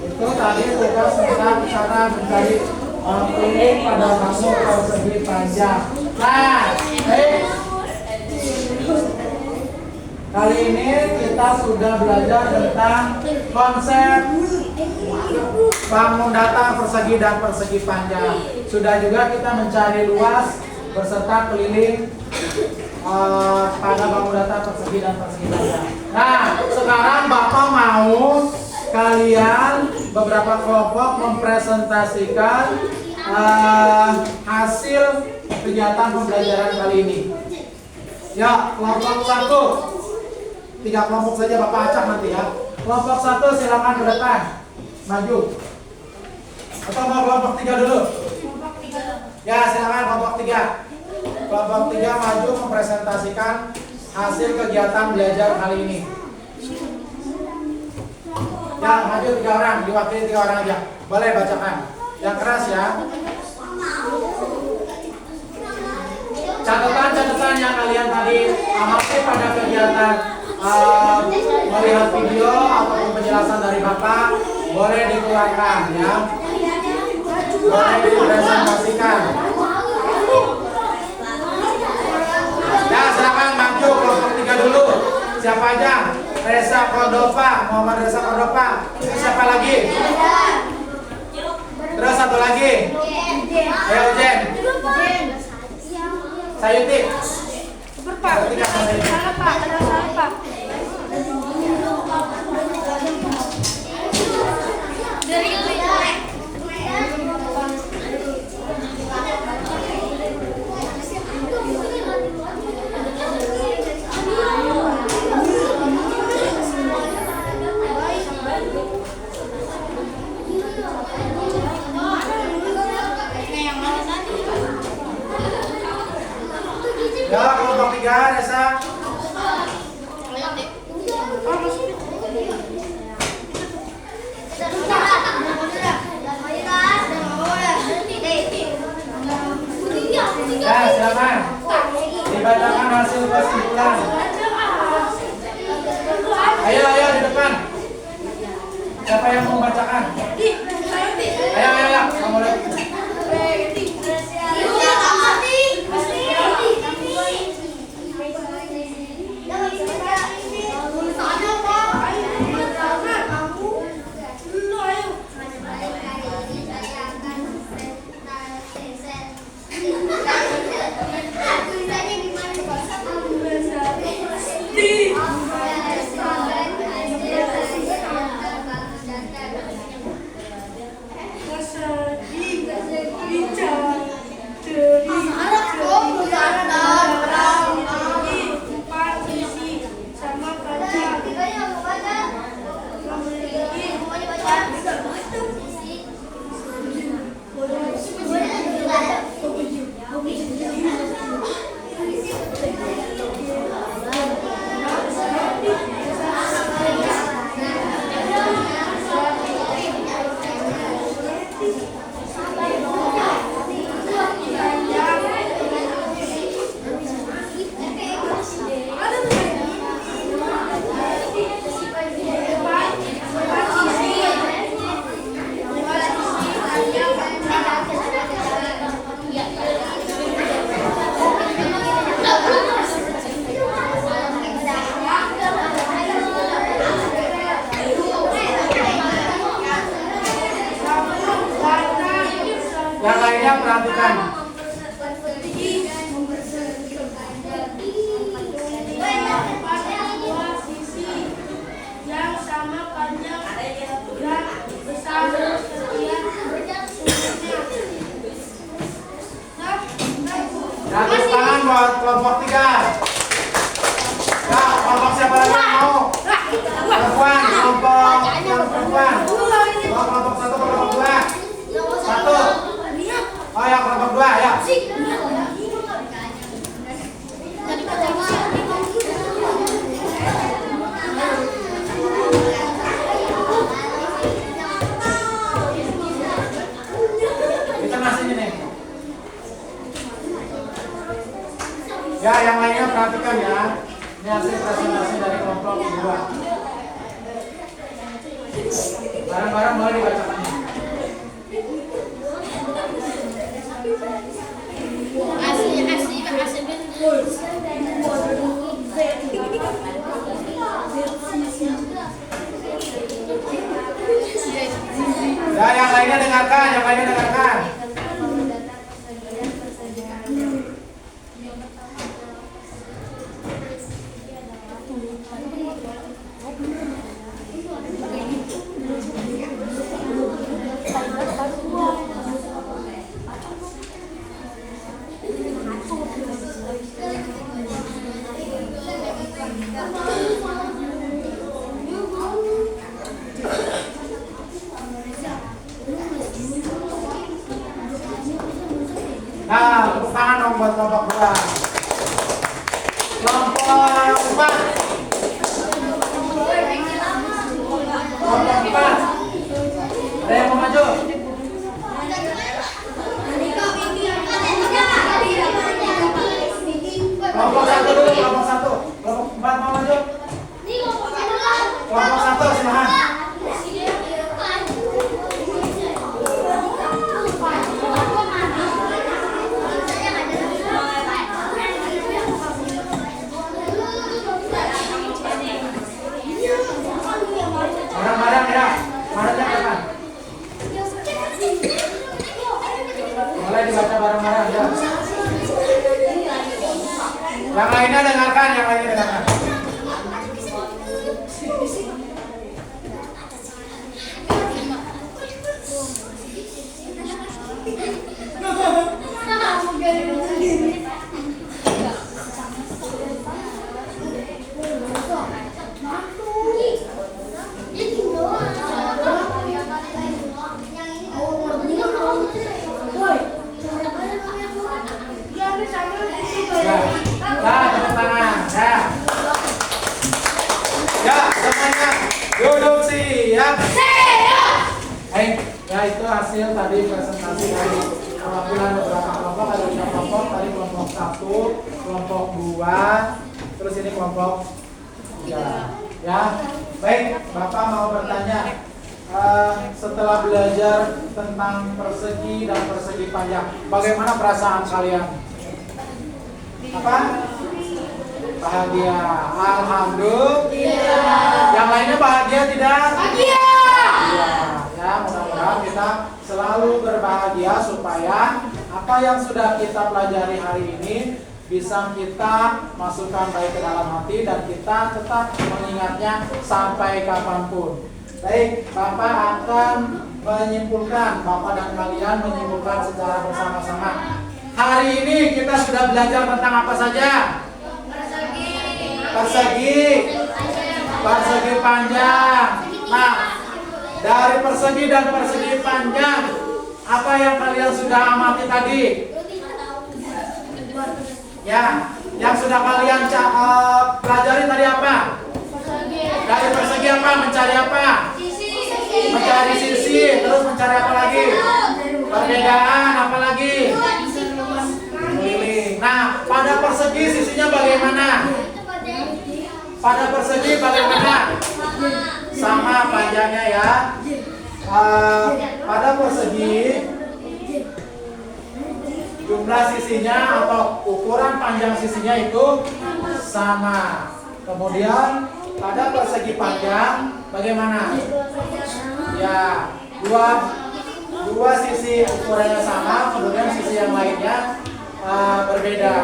Itu tadi tugas tentang cara mencari keliling pada bangun persegi panjang. Nah, baik. Kali ini kita sudah belajar tentang konsep bangun datar persegi dan persegi panjang. Sudah juga kita mencari luas beserta keliling pada bangun datar persegi dan persegi panjang. Nah, sekarang Bapak mau kalian beberapa kelompok mempresentasikan hasil kegiatan pembelajaran kali ini. Ya, kelompok 1. 3 kelompok saja Bapak acak nanti ya. Kelompok 1 silakan ke depan. Maju. Atau mau kelompok 3 dulu? Ya, silakan kelompok 3. Kelompok 3 maju mempresentasikan hasil kegiatan belajar kali ini. Ya, maju 3 orang, diwakili 3 orang aja. Boleh bacakan. Yang keras ya. Catatan-catatan yang kalian tadi amati pada kegiatan melihat video ataupun penjelasan dari Bapak boleh dikeluarkan ya, boleh dipresentasikan. Ya, silakan maju kelompok 3 dulu. Siapa aja? Reza Cordova, Muhammad Reza Cordova. Siapa lagi? Terus satu lagi. Ayo Jen. Sayuti. Ya, kelompok 3, Reza. perhatikan. Pada dua sisi yang sama panjang dan besar setiap sudutnya. Nah, tepuk tangan buat kelompok 3. Ya, kelompok siapa lagi yang mau? Perempuan, kelompok yang perempuan. Kelompok 1, kelompok 2. 1. Oh ya, kelompok 2 ya. Kita masih ini nih. Ya, yang lainnya perhatikan ya. Ini hasil presentasi dari kelompok 2. Barang-barang boleh dibacakan. Ya, yang lainnya dengarkan, yang lainnya dengarkan. Nah, tepuk tangan dong buat kelompok 2. Kelompok 4. Kelompok 4. Ada yang mau maju? Kelompok 1 dulu, kelompok 1. Kelompok 4 mau maju? Kelompok 1 silahkan. Barang-barang ya, barangnya kapan? Mulai dibaca barang-barang ya. Yang lainnya dengarkan, yang lainnya dengarkan. Nah, tepuk tangan. Ya, semuanya duduk siap. Ya itu hasil tadi presentasi dari perwakilan beberapa kelompok. Ada 5 kelompok, tadi kelompok 1, kelompok 2, terus ini kelompok 3. Ya, baik, Bapak mau bertanya. Setelah belajar tentang persegi dan persegi panjang, bagaimana perasaan kalian? Apa? Bahagia. Alhamdulillah. Yang lainnya bahagia tidak? Bahagia. Ya, mudah-mudahan kita selalu berbahagia supaya apa yang sudah kita pelajari hari ini bisa kita masukkan baik ke dalam hati dan kita tetap mengingatnya sampai kapanpun. Baik, Bapak akan menyimpulkan, Bapak dan kalian menyimpulkan secara bersama-sama. Hari ini kita sudah belajar tentang apa saja? Persegi panjang. Nah, dari persegi dan persegi panjang, apa yang kalian sudah amati tadi? Ya, yang sudah kalian pelajari tadi apa? Dari persegi apa? Mencari apa? Mencari sisi. Terus mencari apa lagi? Perbedaan. Apa lagi? Keliling. Nah, pada persegi sisinya bagaimana? Pada persegi bagaimana? Sama panjangnya ya. Pada persegi jumlah sisinya atau ukuran panjang sisinya itu sama. Kemudian pada persegi panjang bagaimana? Ya, dua dua sisi ukurannya sama, kemudian sisi yang lainnya berbeda.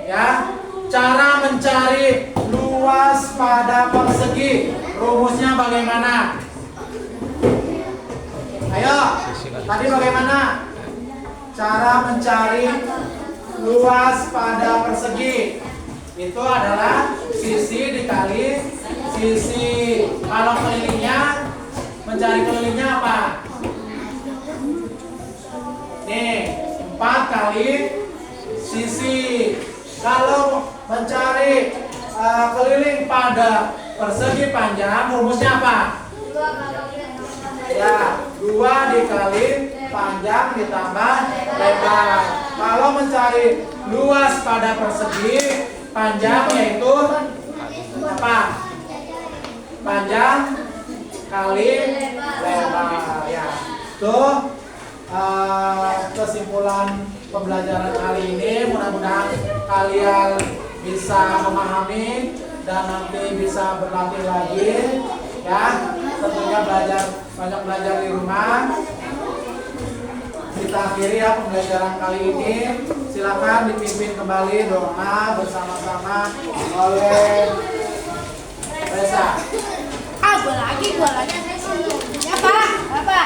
Ya, cara mencari luas pada persegi, rumusnya bagaimana? Ayo, tadi bagaimana cara mencari luas pada persegi? Itu adalah sisi dikali sisi. Kalau kelilingnya, mencari kelilingnya apa? Nih, 4 kali sisi. Kalau mencari keliling pada persegi panjang, rumusnya apa? Ya, 2 dikali panjang ditambah lebar. Kalau mencari luas pada persegi panjang, yaitu apa? Panjang kali lebar. Ya, tuh kesimpulan pembelajaran kali ini. Mudah-mudahan kalian bisa memahami dan nanti bisa berlatih lagi. Ya, tentunya banyak belajar di rumah. Kita akhiri ya pembelajaran kali ini. Silakan dipimpin kembali doa bersama-sama oleh Reza. Gua lagi. Ya Pak, apa?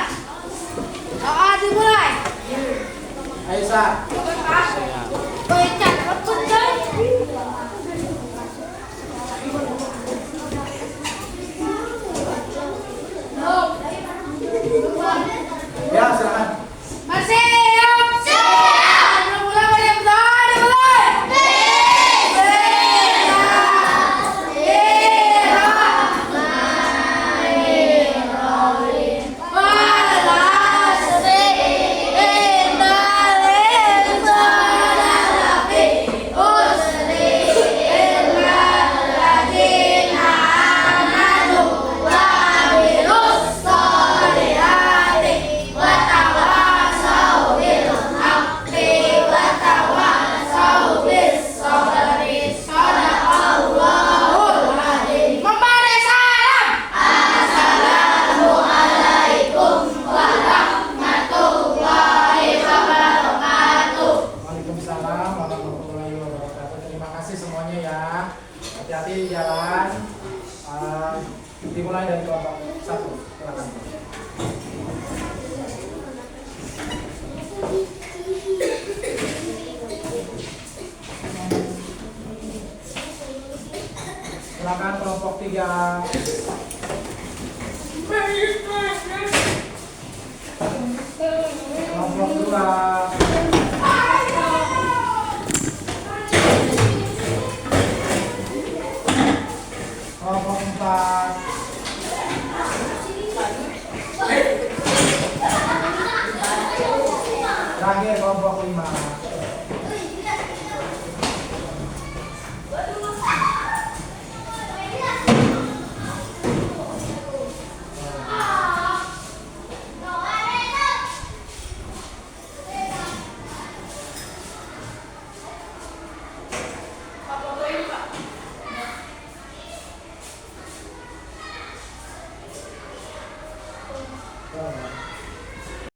Doa dimulai. Aisyah. Pak. Baca cepet dong. Ya, silakan. Masih siap. Mulai berdoa dimulai. Waalaikumsalam warahmatullahi wabarakatuh. Terima kasih semuanya ya. Hati-hati di jalan. Dimulai dari kelompok 1. Silakan. Silakan kelompok 3. Kelompok 2.